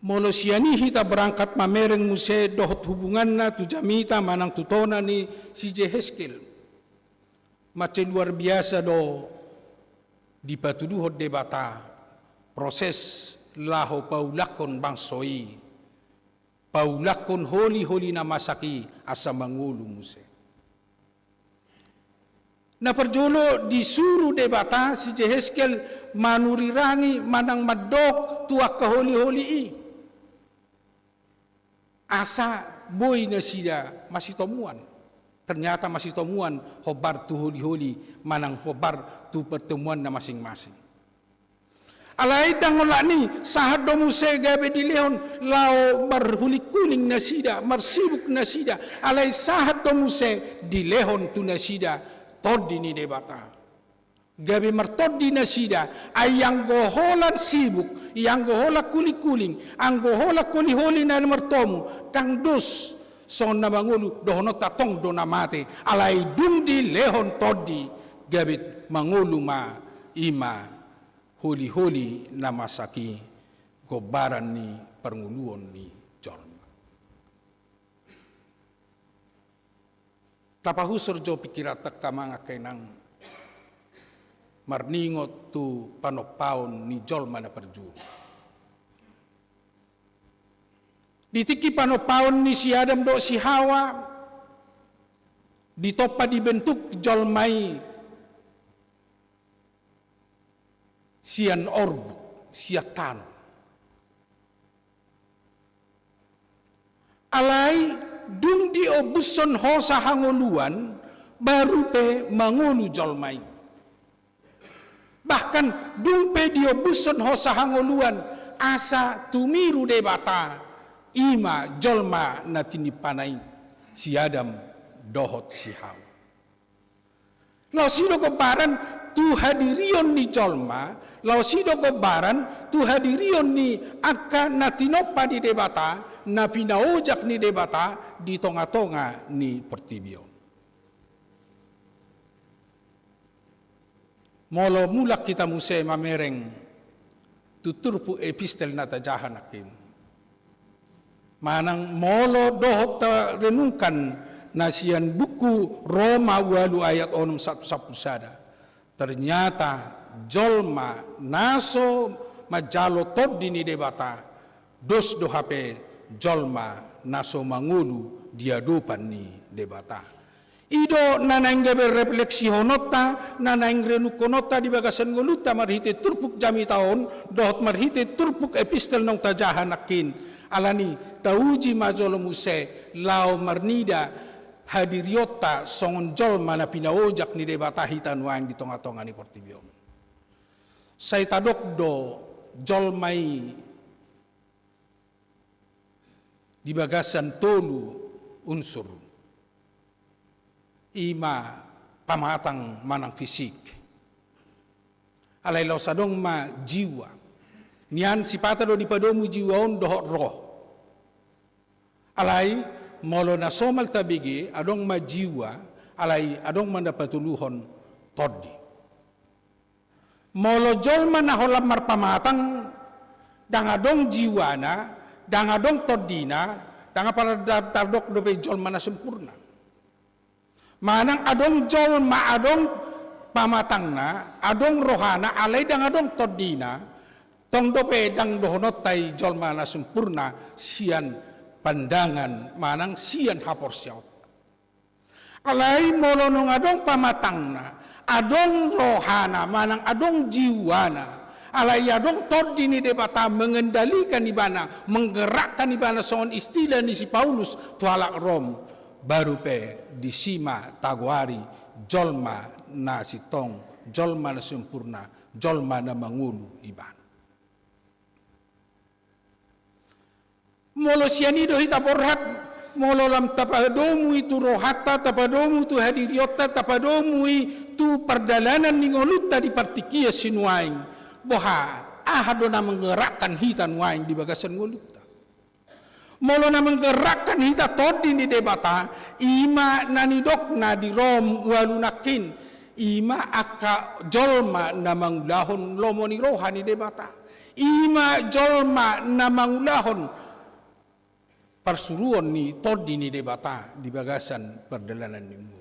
Speaker 3: Molo siani hita berangkat mamereng muse dohot hubungan na tu jamita manang tutona ni si Jehezkel. Mace luar biasa do di patuduhot debata proses laho paulakon bangsoi paulakon holi-holi na masaki asa mangulu muse. Na perjolo disuruh debata si Jeheskel manurirangi manang madok tuak ke holi-holi i. Asa boy na sida masih tomuan. Ternyata masih tomuan hobar tu holi-holi manang hobar tu pertemuan na masing-masing. Alay dangola ni sahat domu se gabe di lehon lao marhuli-kuling na sida marsibuk na sida alay sahat domu se di lehon tu na sida todi ni debata gabe martodi na sida ayang goholan sibuk yang gohola kuli-kuling ang gohola kuli-holi na martomu tang dos son na mangulu dohono tatong do na mate alay dum di lehon todi gabe mangulu ma ima holi-holi na masaki gobaran ni pernguluan ni Jolma. Tapahusur jo pikiratak kamanga kenang marningot tu panopaon ni Jolma na perjuru. Ditiki panopaon ni si Adam do si Hawa ditopa dibentuk Jolmai sian orbu, siatan. Alay dung di obuson hosa hangoluan baru pe mangolu Jolmai. Bahkan dung pe di obuson hosa hangoluan asa tumiru debata ima Jolma na tinipanay si Adam dohot si Hawa. Law sino kobaran tu hadirion ni Jolma, law sino kobaran tu hadirion ni akka na tinopa di debata, na pinaujak ni debata di tonga-tonga ni pertibion. Molo mulak kita muse mamereng tuturpu epistel na tajahan akim. Manang molo dohot ta renungkan nasian buku Roma 8 ayat 6 sada. Ternyata Jolma naso majalo todi ni debata dos do hape Jolma naso mangulu diadupan ni debata. Ido nanaing gabe refleksi honota nanaing renukonota di bagasan nguluta marhite turpuk jami taon dohot marhite turpuk epistel nong tajahan akin alani tauji majolo muse lao marnida hadiriota songon Jolma na pinaojak ni debata hitan wain di tonga-tonga ni Portibion. Say tadok do Jolmai di bagasan tolu unsur ima pamatang manang fisik. Alay law sadong ma jiwa. Nian sipata do di padomu jiwaon dohot roh. Alay molo na somal tabigi adong majiwa alay adong mandapatuluhon todi. Molo Jolma na holam marpamatang dang adong jiwana dang adong todina dang para tardok dobe Jolma na sempurna. Manang adong Jolma adong pamatang na adong rohana alay dang adong todina tong dobe dang dohonot tay Jolma na sempurna sian pandangan manang sian hapor siyaut. Alay molo nung adong pamatang na, adong rohana manang adong jiwana, alay adong todi ni debata mengendalikan ibana, menggerakkan ibana songon istilah ni si Paulus tualak Rom, baru pe disima tagwari Jolma na sitong, Jolma na sempurna, Jolma na mangulu ibana. Molo sianido hita porhat molo lam tapadomu itu rohata tapadomu itu hadiriota tapadomu itu perdalanan ningoluta di partikia sinuaing boha ahado na menggerakkan hitan waing di bagasan ngoluta molo na menggerakkan hita todi ni debata ima nanidok na di Rom walunakin ima aka Jolma na mangulahon lomoni rohani debata ima Jolma na mangulahon persuruan ni todi ni debata di bagasan perdalanan ni mu.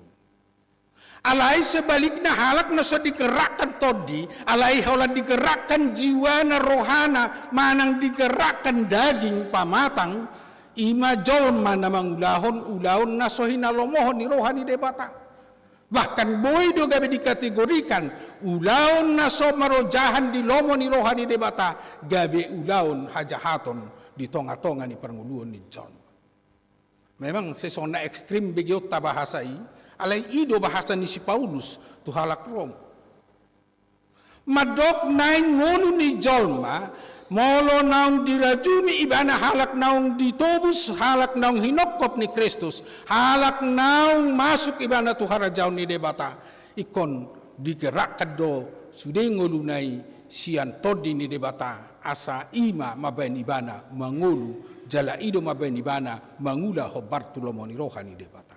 Speaker 3: Alai sebaliknya halak na so digerakkan todi, alai haulah digerakkan jiwa na rohana, manang digerakkan daging pamatang, ima jolma namang ulahon na sohina lomohon ni rohani debata. Bahkan boy do gabe dikategorikan ulahon na so marojahan di lomo ni rohani debata gabe ulahon hajahaton di tonga-tonga ni pernguluan ni jolma. Memang sesona ekstrim begiot ta bahasai, alay ido bahasa ni si Paulus tu halak Rom. Madok naing ngulu ni jolma, molo naung dirajumi ibana halak naung ditobus, halak naung hinokop ni Kristus, halak naung masuk ibana tu harajaw ni debata, ikon digerakkan do sudah ngulu nai sian todi ni debata, asa ima mabain ibana mangulu, jala ido mabain ibana mangula hobar tulomoni rohani debata.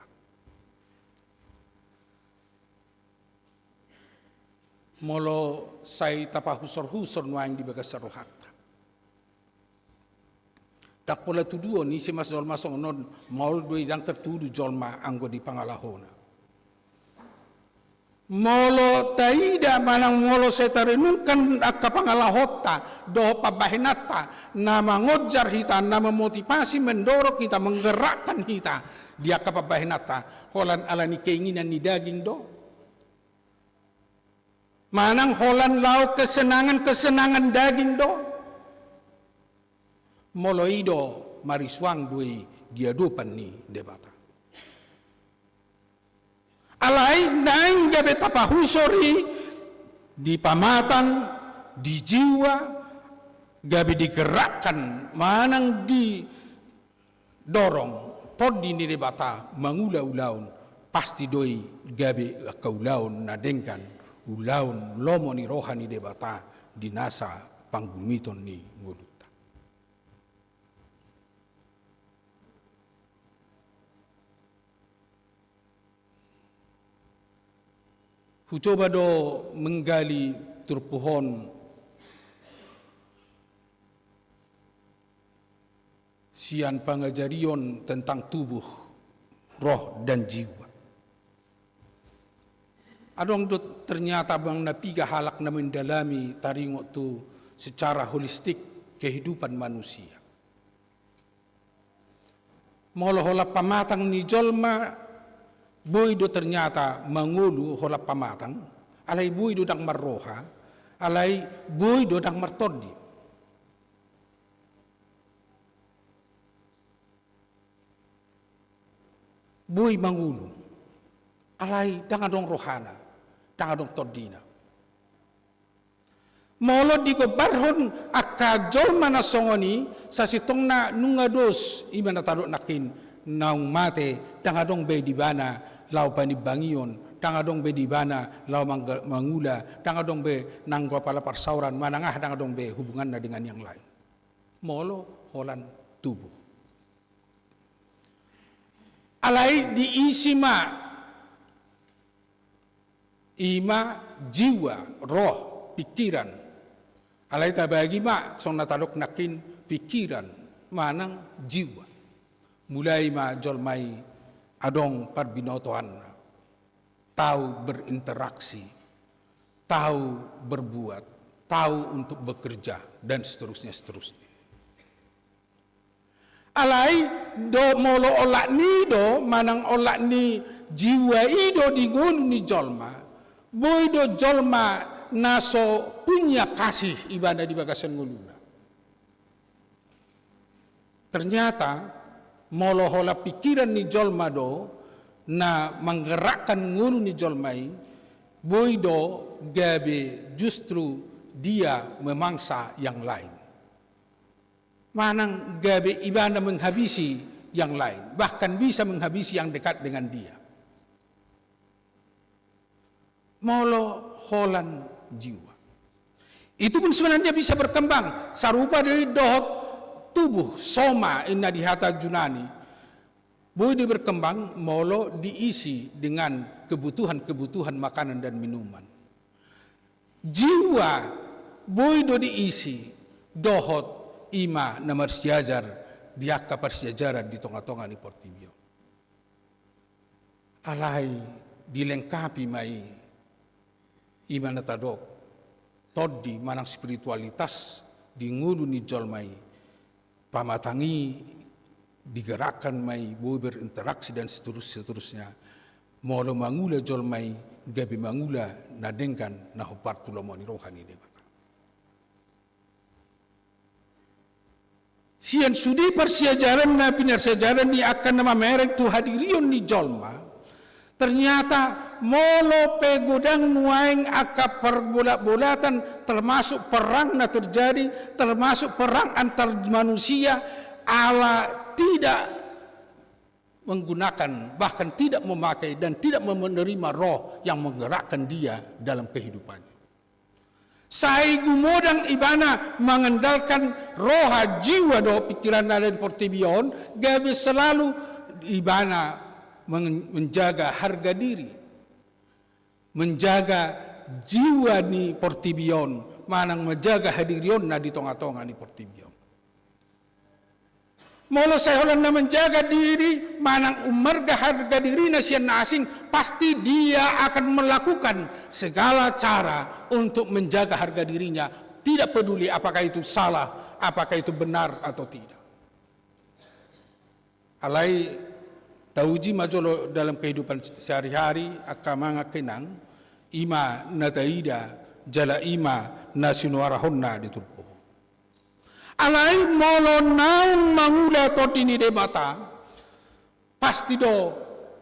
Speaker 3: Molo say tapa husor-husor nuang di bagas rohata. Tak pola tuduo ni si mas jolma songon maul doi dang tertudu jolma anggo di pangalahona. Molo taida manang molo setarenungkan akka pangalahota do pabahinata nama ngojar hita nama motivasi mendorong kita menggerakkan hita dia kapabahinata holan alani keinginan ni daging do. Manang holan lau kesenangan daging do. Moloido mariswang dui giadupan ni debata. Alai naing gabe tapahusori di pamatang, di jiwa, gabe digerakkan, manang di dorong, todi ni debata mangula-ulaun, pasti doi gabe kaulaun nadengkan. Ulaun lomo ni rohani debata dinasa panggumiton ni nguluta. Hucoba do menggali turpuhon sian pangajarion tentang tubuh, roh dan jiwa. Adong do ternyata bang napiga halak na mendalami taringo tu secara holistik kehidupan manusia. Molo holap pamatang ni jolma, boy do ternyata mangulu holap pamatang, alay boy do dang marroha, alay boy do dang martodi. Boy mangulu, alay dang adong rohana. Tangadong todina. Molo di ko barhon akka jolma na songoni sa sitong na nungados iba na taro nakin naung mate tangadong be di bana lau panibangion tangadong be di bana lau mangula tangadong be nanggo pala parsauran manangah tangadong be hubungan na dengan yang lain. Molo holan tubuh. Alai diisi ma ima jiwa, roh, pikiran. Alay tabagi ma song natalok nakin pikiran manang jiwa. Mulai ma jolmai adong parbinotohan, tahu berinteraksi, tahu berbuat, tahu untuk bekerja dan seterusnya. Alay do molo olak ni do manang olak ni jiwa ido di ngulu ni jolma. Boy do jolma naso punya kasih ibadah di bagasan nguluna. Ternyata molo hola pikiran ni jolma do na menggerakkan ngulu ni jolmai, boy do gabe justru dia memangsa yang lain. Manang gabe ibadah menghabisi yang lain, bahkan bisa menghabisi yang dekat dengan dia. Molo holan jiwa. Itu pun sebenarnya bisa berkembang sarupa dari dohot tubuh soma inna dihata junani. Boleh berkembang molo diisi dengan kebutuhan makanan dan minuman. Jiwa boleh diisi dohot ima na marsiajar diaka parsiajaran di tonga-tonga ni Portibio. Alai dilengkapi mai ima na tadok todi manang spiritualitas di ngulu ni jolmai pamatangi digerakkan mai boleh berinteraksi dan seterusnya molo mangula jol mai gabi mangula nadengkan na hopartulo moni rohani de bata sian sudi persiajaran na pinar sejaran ni akan nama merek tu hadirion ni jolma ternyata molo pegodang nuaing akap perbolat-bolatan termasuk perang na terjadi termasuk perang antar manusia Allah tidak menggunakan bahkan tidak memakai dan tidak menerima roh yang menggerakkan dia dalam kehidupannya. Sai gumodang ibana mengandalkan roh jiwa do pikiran dan portibion gabe selalu ibana menjaga harga diri, menjaga jiwa ni portibion, manang menjaga hadirion na di tonga-tonga ni portibion. Molo seholan na menjaga diri, manang umarga harga diri na siya na asing, pasti dia akan melakukan segala cara untuk menjaga harga dirinya. Tidak peduli apakah itu salah, apakah itu benar atau tidak. Alai tauji majolo dalam kehidupan sehari-hari akamanga kenang, ima nataida jala ima nasinuarahonna ditulpo. Alai molo naung mangula todini debata pasti do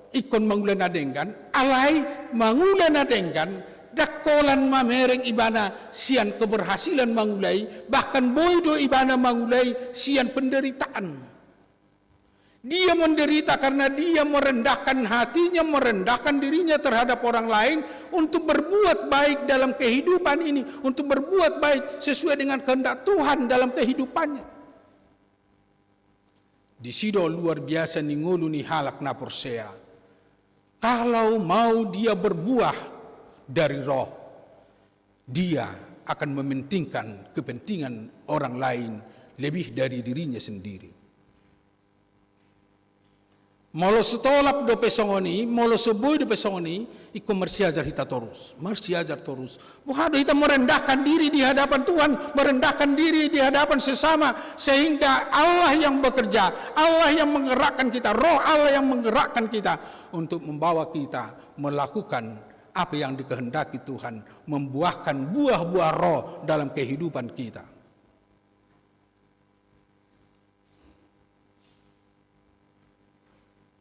Speaker 3: ikon mangula nadenggan alai mangula nadenggan dakolan mamereng ibana sian keberhasilan mangulai bahkan boido ibana mangulai sian penderitaan. Dia menderita karena dia merendahkan hatinya, merendahkan dirinya terhadap orang lain untuk berbuat baik dalam kehidupan ini, untuk berbuat baik sesuai dengan kehendak Tuhan dalam kehidupannya. Di sido luar biasa ni ngulu ni halak na porsea. Kalau mau dia berbuah dari roh, dia akan mementingkan kepentingan orang lain lebih dari dirinya sendiri. Molo setolap do pesongoni, molo seboi do pesongoni, iko mersiajar hita terus, mersiajar terus. Buhado hita merendahkan diri di hadapan Tuhan, merendahkan diri di hadapan sesama, sehingga Allah yang bekerja, Allah yang menggerakkan kita, roh Allah yang menggerakkan kita untuk membawa kita melakukan apa yang dikehendaki Tuhan, membuahkan buah-buah roh dalam kehidupan kita.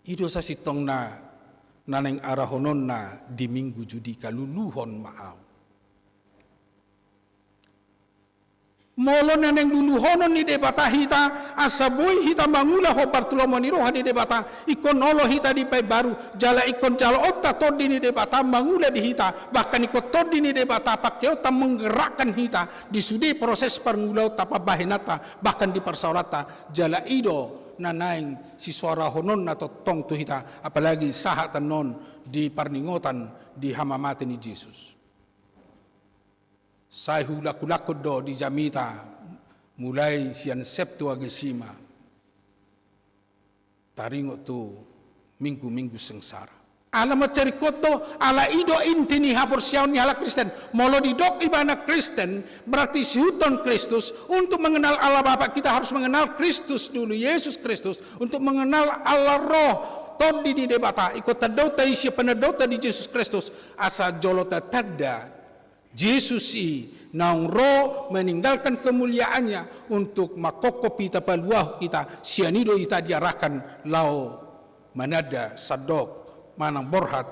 Speaker 3: Ido sa sitong na naneng arahonon na di minggu judi kaluluhon maaw. Molo naneng luluhonon ni debata hita asaboy hita mangula ho partulomo ni roha di debata ikon olo hita di pay baru jala ikon jala otta todi ni debata mangula di hita bahkan ikon todi ni debata pakiota menggerakkan hita di sudi proses permulau tapa bahinata bahkan di persaurata jala ido nanaing si suara honon atau tong tu hita apalagi sahat non di parningotan di hamamati ni Yesus. Saya laku-laku do di jamita mulai sian Sabtu agesima taringo tu minggu-minggu sengsara. Alamat cerikot do ala ido inti ni hapor siaun ni ala Kristen. Molo di dok ibana Kristen berarti siuton Kristus. Untuk mengenal Allah Bapa kita harus mengenal Kristus dulu, Yesus Kristus. Untuk mengenal Allah Roh todi di debata ikut tadota isi penadota di Yesus Kristus asa jolota tada Yesus naung roh meninggalkan kemuliaannya untuk makoko pita paluah kita sianido ita diarahkan lau manada sadok manang borhat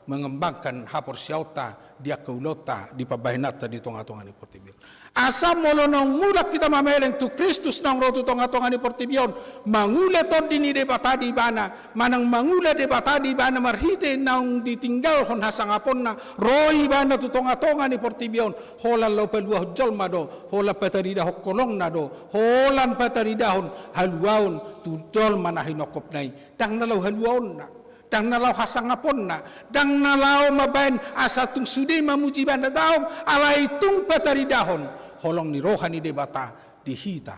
Speaker 3: mengembangkan hapor siauta dia keulota di pabahinata di tonga-tonga ni portibion. Asam molo nang mulak kita mameleng tu Kristus nang rotu tonga-tonga ni portibion mangula to dini debata di bana manang mangula debata di bana marhite nang ditinggal hon hasangapon na roi bana tu tonga-tonga ni portibion hola lo peluah jolma do hola patarida hokkolong na do holan pataridahon haluaun tu jolma na hinokop nai tang nalau haluaun na dang nalau hasangapon na dang nalau mabain asa tung sude mamuji banda daong alai tung pataridahon holong ni rohani debata di hita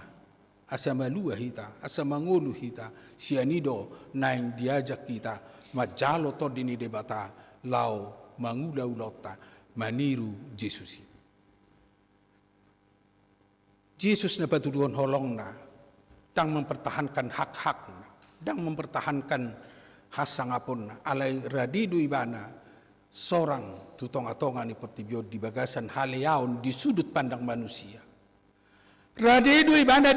Speaker 3: asa malua hita asa mangulu hita sianido naing diajak kita majalo to dini debata lau mangula ulota maniru Yesus. Yesus na patuduhan holong na tang mempertahankan hak-hak dan mempertahankan hasangapon alai radidu ibana seorang tutong-atongan ni pertibio di bagasan haleaon di sudut pandang manusia. Radidu ibana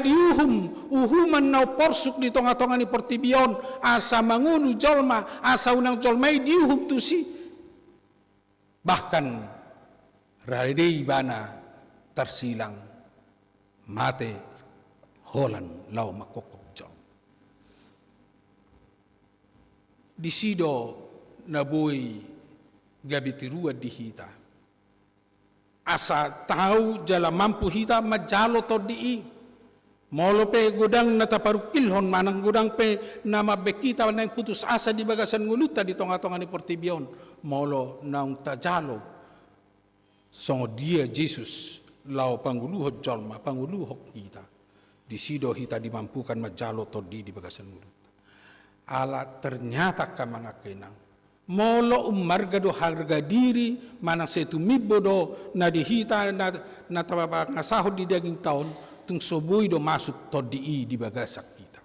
Speaker 3: uhuman nau porsuk di tong-atongan ni pertibion asa mangulu jolma asa unang jolmai diuhum tusi. Bahkan radidu ibana tersilang mate holan lau makokok jom. Di sido nabui gabi tirua di hita. Asa tahu jala mampu hita majalo to di. Molo pe godang nataparukilhon manang godang pe nama bekita nang putus asa di bagasan nguluta di tonga-tonga ni Portibion. Molo nang tajalo. Songo dia Jesus lau panguluhot jolma panguluhok kita. Di sido hita dimampukan majalo to di bagasan nguluta. Ala ternyata ka mga kenang. Molo umarga do harga diri manang setumibo do na dihita na tababa ngasahod di daging taon tung soboy do masuk to di bagasak kita.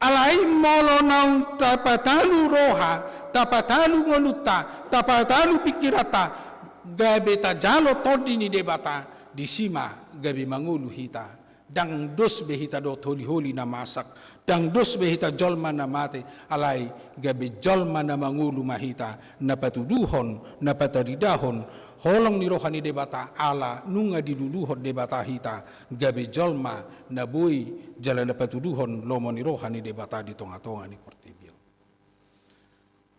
Speaker 3: Alay molo naung tapatalu roha, tapatalu ngoluta, tapatalu pikirata, gabe tajalo to di ni debata di sima gabe mangulu hita. Dang dos behita do holi-holi na masak, dang dos behita jolma na mate, alay gabi jolma na mangulu mahita, na patuduhon, na pataridahon, holong ni rohani debata ala nunga diluluhot debata hita, gabi jolma na buy jalan na patuduhon lomo ni rohani debata di tonga-tonga ni Portibio.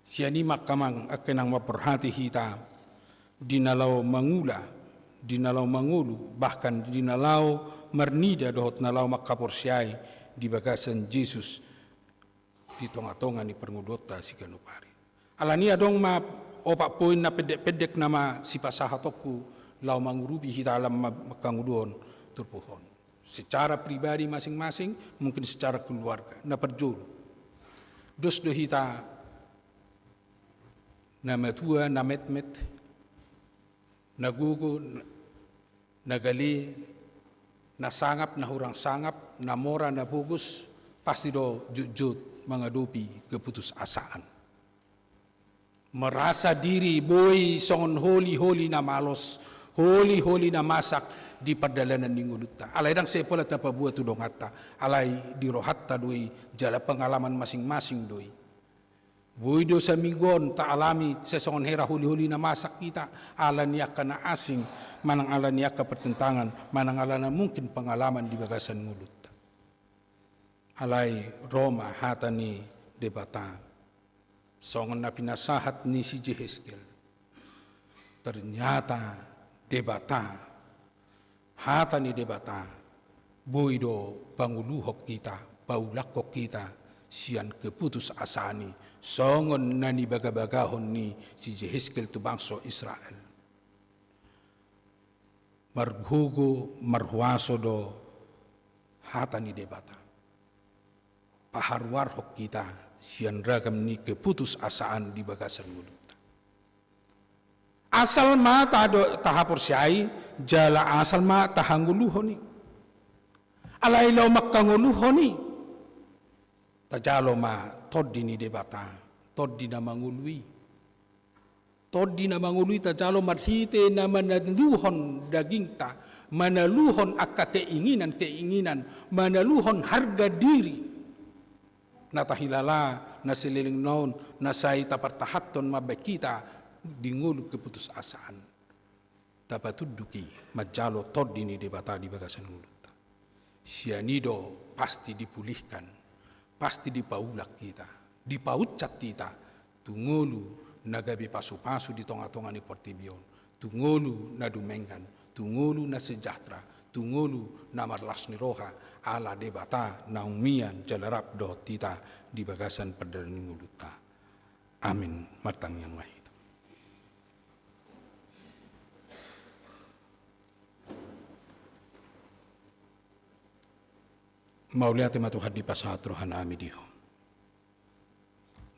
Speaker 3: Siya ni makamang akenang maperhati hita, dinalaw mangula, dinalaw mangulu, bahkan dinalaw marnida dohot nalaw makaporsyay di bagasan Jesus di tonga-tonga ni perngudota si Ganupari. Alani adong ma opak poin na pedek-pedek nama si pasahatoku lau mangurubi hita alam makangudon turpuhon. Secara pribadi masing-masing, mungkin secara keluarga, na perjulu. Dos do hita na matua, na metmet, na gugu, na gali, na sangap, na hurang sangap, na mora, na bugus, pasti do jujut mengadupi keputusasaan. Merasa diri boy songon holi-holi na malos, holi-holi na masak di perdalanan ni nguluta. Alay dang sepola tapabuat tudong hatta, alay di rohatta doi jala pengalaman masing-masing doi. Boy do sa minggon ta alami sa songon hera holi-holi na masak kita, ala niya ka na asing, manang ala niya ka pertentangan, manang ala na mungkin pengalaman di bagasan nguluta. Alay Roma hata ni debata, songon na pinasahat ni si Jeheskel. Ternyata debata, hata ni debata, boydo panguluhok kita, paulakok kita, siyan keputus asani, songon na ni bagabagahon ni si Jeheskel tu bangso Israel. Marhugo, marhuaso do, hata ni debata. Paharwarhok kita, siyan ragam ni keputus asaan di bagasan mulut. Asal ma tahapor siyay, jala asal ma tahanguluhoni. Alaylaw makanguluhoni. Tajalo ma toddi ni debata, toddi na mangului. Toddi na mangului tajalo marhite na manaluhon dagingta, manaluhon akka keinginan, manaluhon harga diri. Natahilala na sililing noon na say tapartahaton mabekita dingul keputusasaan. Tapatuduki majalo toddi ni debata di bagasan nguluta. Sianido pasti dipulihkan, pasti dipaulak kita, dipaucat kita, tungulu nagabi pasu-pasu di tonga-tonga ni Portibion, tungulu na dumengan, tungulu na sejahtera, tungulu na marlas ni roha, ala debata na umian jalarap do tita di bagasan perdana nguluta. Amin. Martang yang mahit. Mauliati matuhad di pasahat rohan ami diho.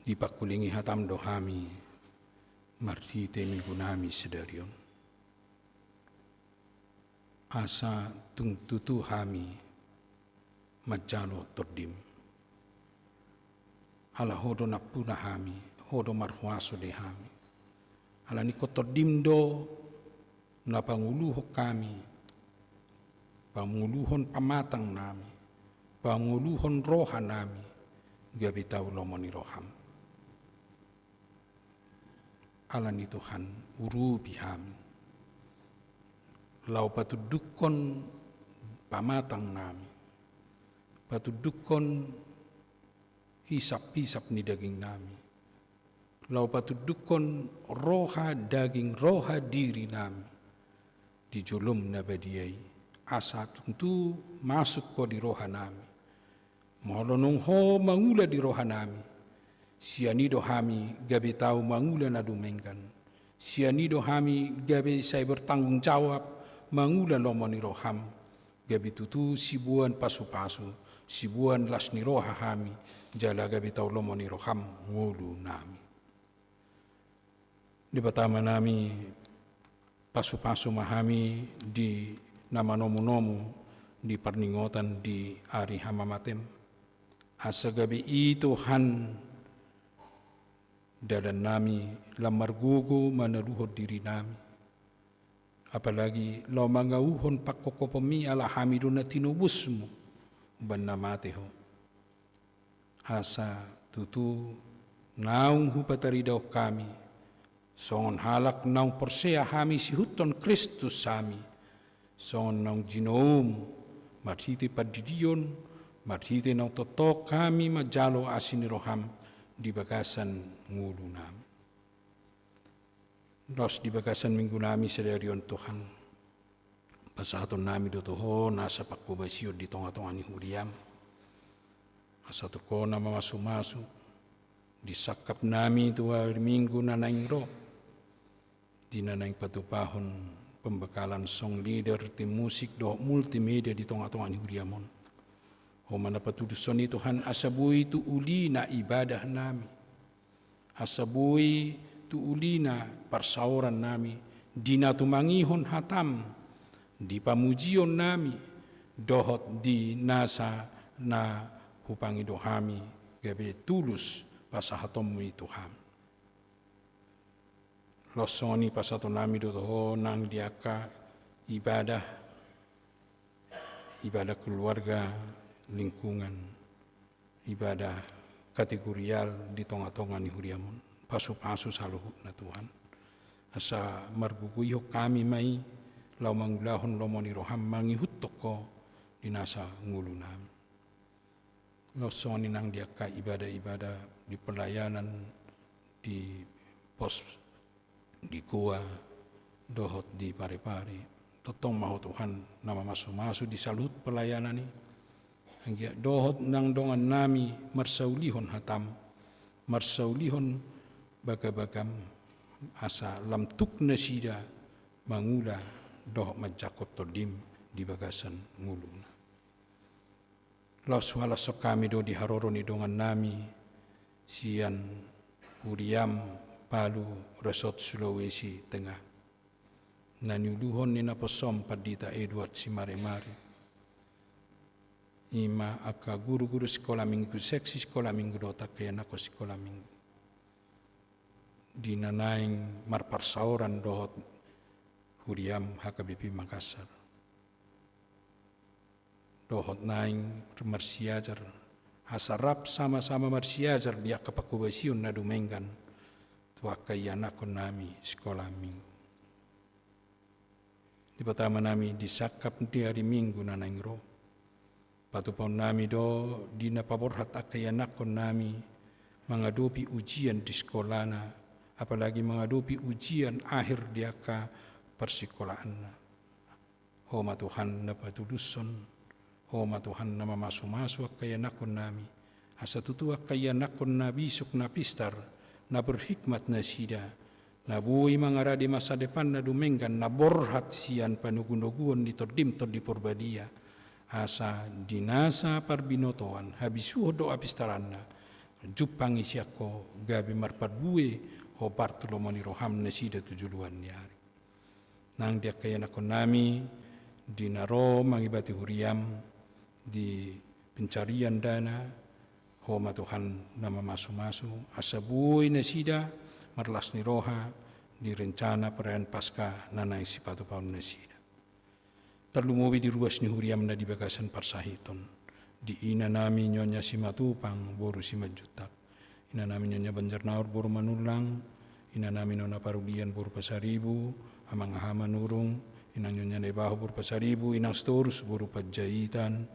Speaker 3: Di pakulingi hatam dohami marhite minggunami sedarion. Asa tungtutu hami majalo tordim. ala hodo napuna hami, hodo marhuaso de hami. Ala ni kotodimdo na panguluho kami, panguluhon pamatang nami, panguluhon roha nami, gabi tau lomoni roham. Ala ni Tuhan urubi hami, lau patudukon pamatang nami, patudukon hisap-hisap ni daging nami, lau patudukon roha daging roha diri nami, dijulum na badiai, asa tentu masuk ko di roha nami, maholonong ho mangula di roha nami, sianido hami gabe tahu mangula na dumengkan, sianido hami gabe saya bertanggung jawab mangula lomoni roham, gabe tutu sibuan pasu-pasu, sibuan las ni roha hami, jala gabe tahu lomoni roham ngulu nami. Di pertama nami pasu-pasu mahami di nama nomu-nomu di perningotan di hari hamamatem, asa gabe itu han dadan nami lamar gugu manaluhod diri nami, apalagi lo mangauhon pakokopomi ala hamiduna tinubusmu ban namateho, asa tutu naung hupataridaw kami, songon halak naung persea hami sihuton Kristus sami, songon naung jinoum marhite padidion, marhite naung totok kami majalo asini roham di bagasan ngulu nami. Dos di bagasan minggu nami sedarion Tuhan, pasaton nami do toho nasa pakubasyo di tonga-tonga ni huriam, asa ko na mamasu-masu, disakap nami tu hari minggu nanaing ro, di nanaing patupahon pembekalan song leader tim musik do multimedia di tonga-tonga ni huriamon. O mana patuduson ni Tuhan asabui tu uli na ibadah nami, asabui tu uli na parsauran nami, di natumangihon hatam, di pamujion nami, dohot di nasa na hupangi dohami, gabe tulus pasahatommu Tuhan. Losoni pasato nami do toho nang diaka ibadah keluarga, lingkungan, ibadah kategorial di tonga-tonga ni huriamon, pasu-pasu saluhut na Tuhan. Asa marguguyok kami mai lau mangulahon lomoni roham mangihut toko di nasa ngulu nami. Losoni nang diaka ibadah-ibadah di pelayanan di pos di gua dohot di pare-pare, totong mahu Tuhan nama masu-masu di salut pelayanan ni. Hingga dohot nang dongan nami marsaulihon hatam, marsaulihon bagabagam, asa lamtuk nasida mangula dohot majakot todim di bagasan nguluna. Los walasok kami do di haroro ni dongan nami sian Huriam Palu Resort Sulawesi Tengah. Naniuluhon ni naposom padita Edward si mare-mare. Ima aka guru-guru sekolah minggu, seksi sekolah minggu do takaya nako sekolah minggu. Di nanaing marparsauran dohot Huriam HKBP Makassar. Dohot naing marsiajar, hasarap sama-sama marsiajar dia kapakubasiun na dumenggan. Tuakaya nako nami sekolah minggu. Di pertama nami disakap di hari minggu nanaing roh. Patupon nami do di napaborhat akaya nakon nami menghadapi ujian di sekolahna, apalagi menghadapi ujian akhir diaka persekolahanna. Homa Tuhan na patuluson, homa Tuhan na mamasu-masu akaya nakon nami, asa tutu akaya nakon na bisok na pistar, na berhikmat na sida, na buhay mga di masa depan na dumenggan, na borhat siyan panugunuguan di tordim di porbadia, asa dinasa parbinotoan habisuho do apistaranna jupang isyako gabi marpadbuwe ho Bartolomoni roham na sida tujuluan niari. Nang dia kaya nako nami dinaro mangibati huriam di pencarian dana Homa Tuhan nama masu-masu asabuy na sida marlas ni roha di rencana perayaan Paskah nanay si patupaun na sida. Terlumuwi di ruas ni huriam na di bagasan parsahiton. Di ina namin nyonya si matupang boru si majutak. Ina namin nyonya Banjarnaur boru manulang. Ina namin nona parudian boru pasaribu. Amang ahama nurung. Inang nyonya nebaho boru pasaribu. Inang storus boru pajaitan.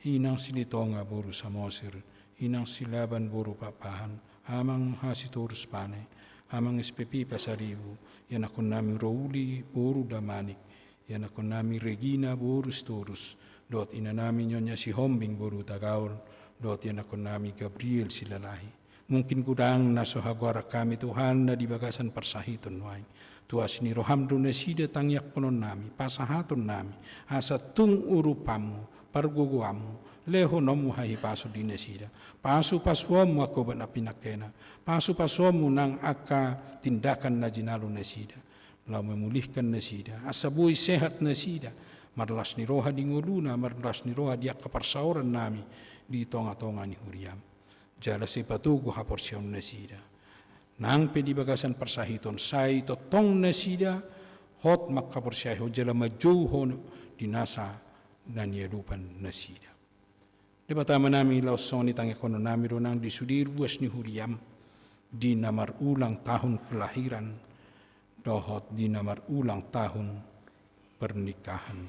Speaker 3: Inang silitonga boru samosir. Inang silaban boru papahan. Amang hasitorus pane. Amang SPP pasaribu. Yan akon namin rouli boru damanik. Yan ako nami Regina borus torus, dot ina nami nyonya si Hombing boru tagaul, dot yan ako nami Gabriel si lalahi. Mungkin kudang nasohagwara kami Tuhan na di bagasan parsahiton wai. Tuas ni rohamdo na sida tangyak konon nami, pasahaton nami, asa tung urupamu, parguguamu, leho nomu hahipaso di nasida. Pasu paswamu ako ba na pinakena, pasu paswamu nang aka tindakan na jinalo nasida. Lau memulihkan nasida, asabuy sehat nasida, marlas ni roha di nguluna, marlas ni roha di akaparsauran nami, di tonga-tonga ni huriam. Jala si patugo haporsyaw nasida. Nang pedi bagasan parsahiton, say totong nasida, hot makaporsyaw, jala majuho di nasa nanyalupan nasida. Di batama nami lau soni tang ekono nami ronang di sudir buas ni huriam, di namar ulang tahun kelahiran, dohot di namar ulang tahun pernikahan.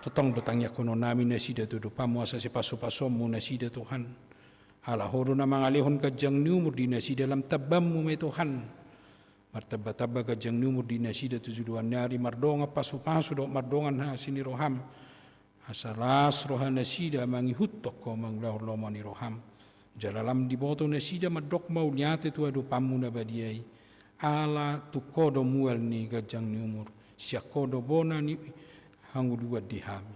Speaker 3: Totong datangnya kono nami nasida tudo pamuasa si paso-pasomu nasida Tuhan. Ala horo na mga lehon kajang numur di nasida dalam tabammu may Tuhan. Martaba-taba kajang numur di nasida tujuduan nyari mardonga pasu-pasu do mardongan ha siniroham. Asalas rohan nasida mangihutok ko manglahor loma ni roham. Jalalam di boto nasida madok mauliate tu adu pamu na badiay. Ala tu kodo mual ni gajang ni umur siya kodo bona ni hangudua dihami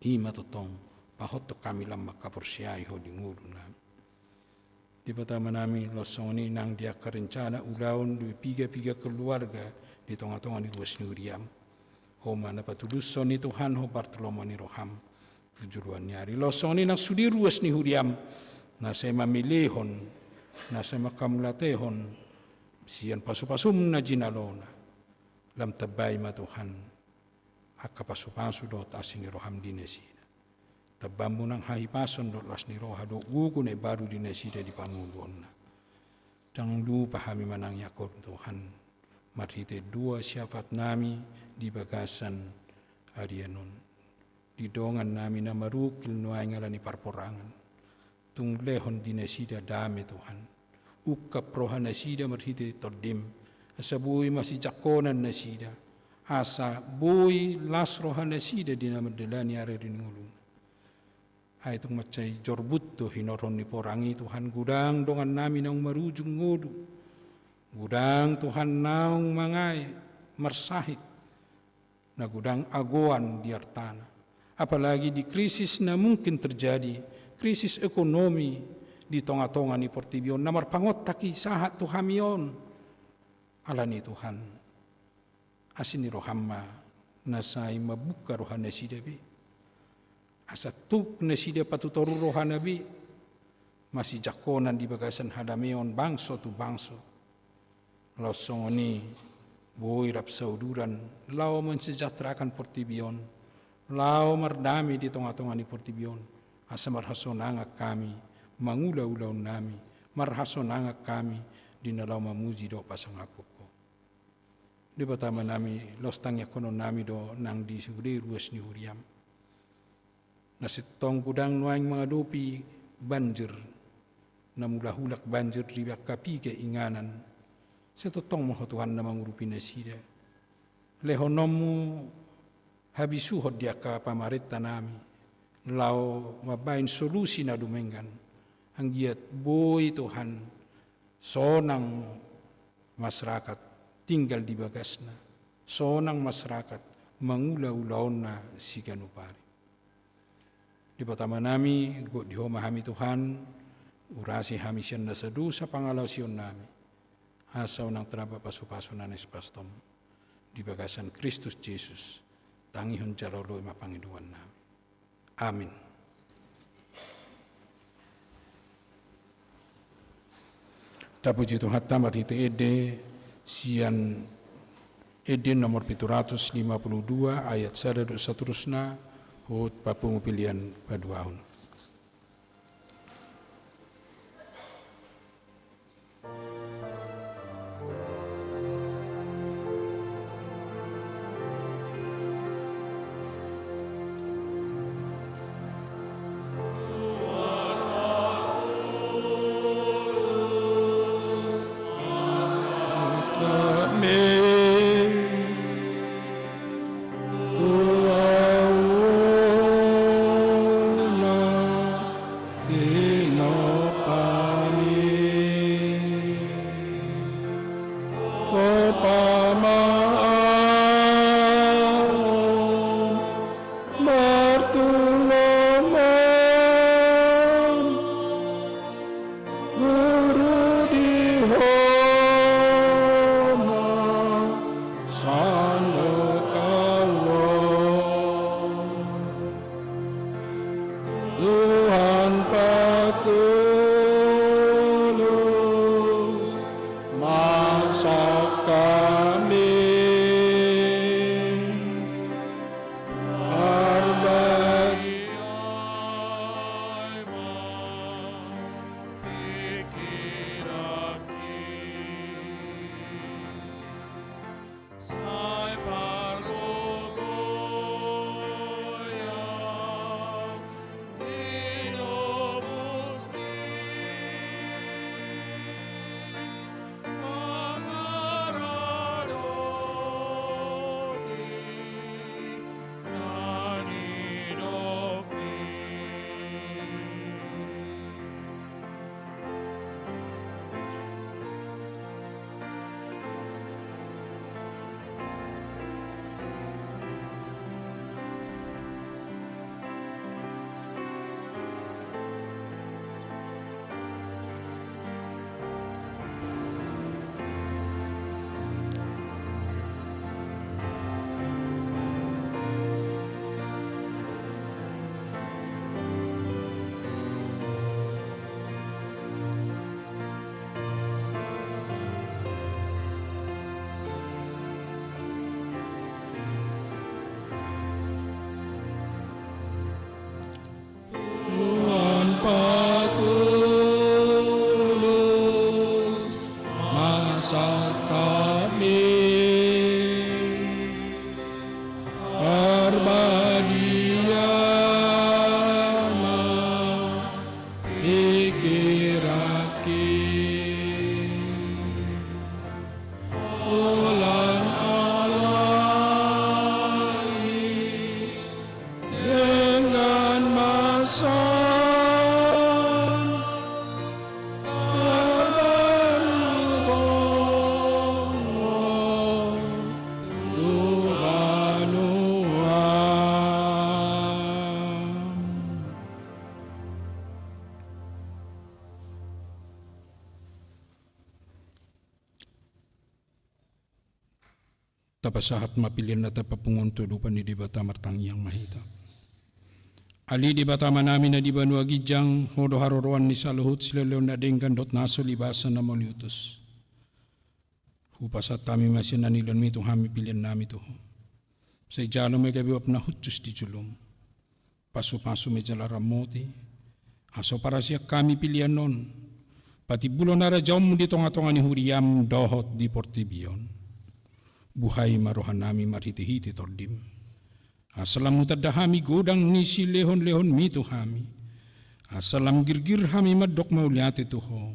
Speaker 3: ima totong pahoto kami lam makaporsyai ho di ngulu nami di pertama nami losoni nang dia kerencana ulaun di piga-piga keluarga di tengah-tengah ni ruas ni uriam ho mana patulus soni Tuhan ho Bartoloma ni roham tujuan nyari losoni nang sudi ruas ni huriam na saya mamilihon na saya makamulatehon siyan pasu-pasum na jinalona lam tabay ma Tuhan akapasu-pasu dot asin ni roham di nesida tabammu nang hahipason dot las ni roha dot gugu na baru di nesida di pangulon na dang lupa kami manang yakor Tuhan marhite dua syafat nami di bagasan arianon di dongan nami na marukil nuay ngalani parporangan tung lehon di nesida dame Tuhan ukap roha nasida marhite tordim asa buy masih jakonan nasida asa buy las roha nasida di nama delani are di ngulun ay tung macay jorbutto hinoron ni porangi Tuhan gudang dongan nami nang marujung ngudu gudang Tuhan naung mangay marsahit na gudang agoan di artana apalagi di krisis na mungkin terjadi krisis ekonomi di tonga-tonga ni Portibion namar pangot taki sahat Tuhan yon ala ni Tuhan asin ni rohamma nasay mabuka rohan nasida bi asa tuk nasida patutoru rohan nabi masih jakonan di bagasan hadameon bangso tu bangso losongoni boy rap sauduran lau mensejahterakan Portibion lau mardami di tonga-tonga ni Portibion asa marhasonanga kami mangula-ulaw nami, marhasonanga kami, dinalaw mamuji do pasangapoko. Di batama nami, lostangya kono nami do nang di sugri ruas ni huriam. Nasitong gudang nuaing mga dopi banjir, namulahulak banjir di kapi keinganan. Setotong mga Tuhan na mangurupi na sida. Lehonomu habisuhod dia ka pamarita nami, lao mabain solusi na dumengan. Ang giat boy Tuhan sonang masyarakat tinggal di bagasna sonang masyarakat mangulaw-ulaw na si ganupari di patama nami go di homahami Tuhan urasi hami siyan na sadu sa pangalaw siyon nami asaw ng traba pasu-paso na nespastom di bagasan Kristus Jesus tangihon jaloloy mapangiduan nami amin. Tapuji Tuhan tamat hite ede sian ede nomor 752 ayat 1 seterusnya hut papungu pilihan paduahun. Tapasahat mapilian na tapapungon tudupan ni di bata martang yang mahita. Ali di bata manami na di banua gijang hodo haroroan ni saluhut silelew na denggan dot naso libasan na moliutus. Hupasat tami masin na nilon mi hami pilian nami tuho. Sa ijalo may gabiwap na hutus di julum. Pasu-pasu may jalara moti. Aso para siya kami pilian non. Pati bulo na rajom di tonga-tonga ni huriyam dohot di portibion. Buhay marohan nami marhiti-hiti tordim. Asalam mutadahami godang nisi lehon-lehon mito hami. Asalam girgir hami madok mauliati tuho.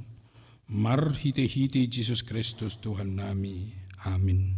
Speaker 3: Marhiti-hiti Jesus Kristus Tuhan nami. Amin.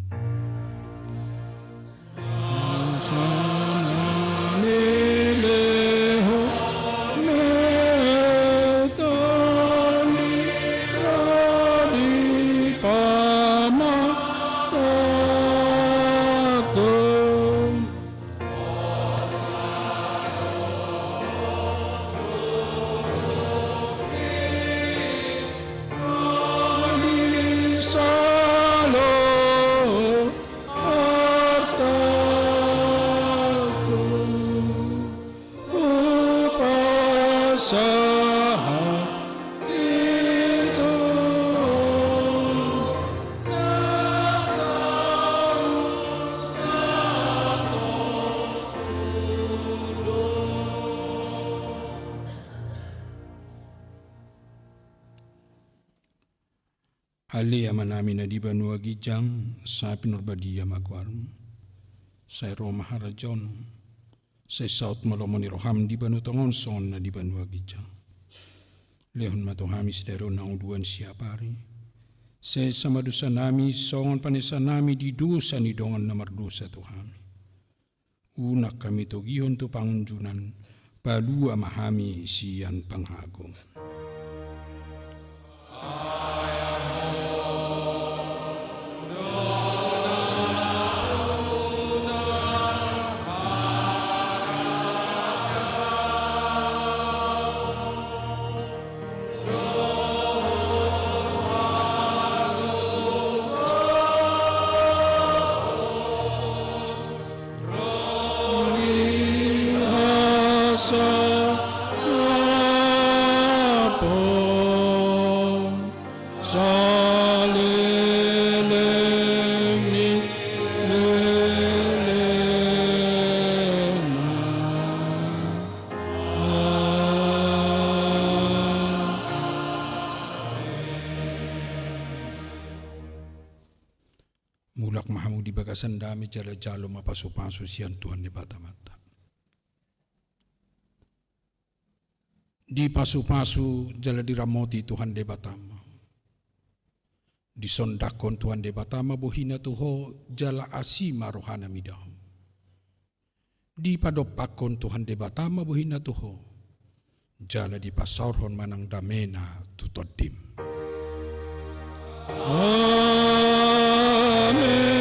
Speaker 3: Ale amanami na di banua gijang sa pinurbadia magwarm. Sa Roma harajon. Sa South Malomoni roham di banu tongon son na di banua gijang. Lehon matohami sedero na uduan siapari. Sa samadusa nami songon panesa nami di dosa ni dongan na mardosa tuhami. Unak kami togihon to pangunjunan. Palu amahami siyan panghagong. Mulak mahamu di bagasan dami jala-jalo mapaso-paso siyan Tuhan di bata-mata. Di pasu-pasu jala diramoti Tuhan de batama. Di sondakon Tuhan de batama bohina tuho jala asima rohana midaho. Di padopakon Tuhan de batama bohina tuho jala di pasaurhon manang damena tutodim. Amen. Amen.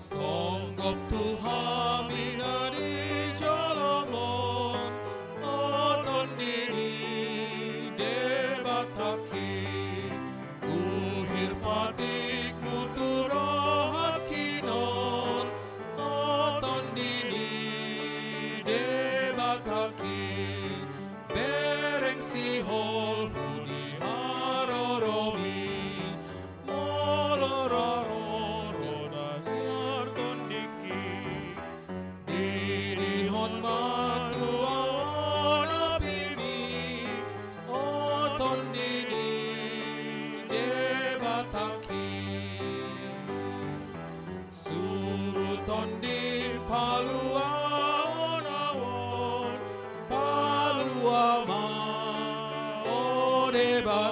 Speaker 4: Songgok Tuhan minari jalamon oton diri debataki uhir patik muturohat kinon oton diri debataki bereng sihol huni haroromi molororo Tondi palua onawon palua ma ode ba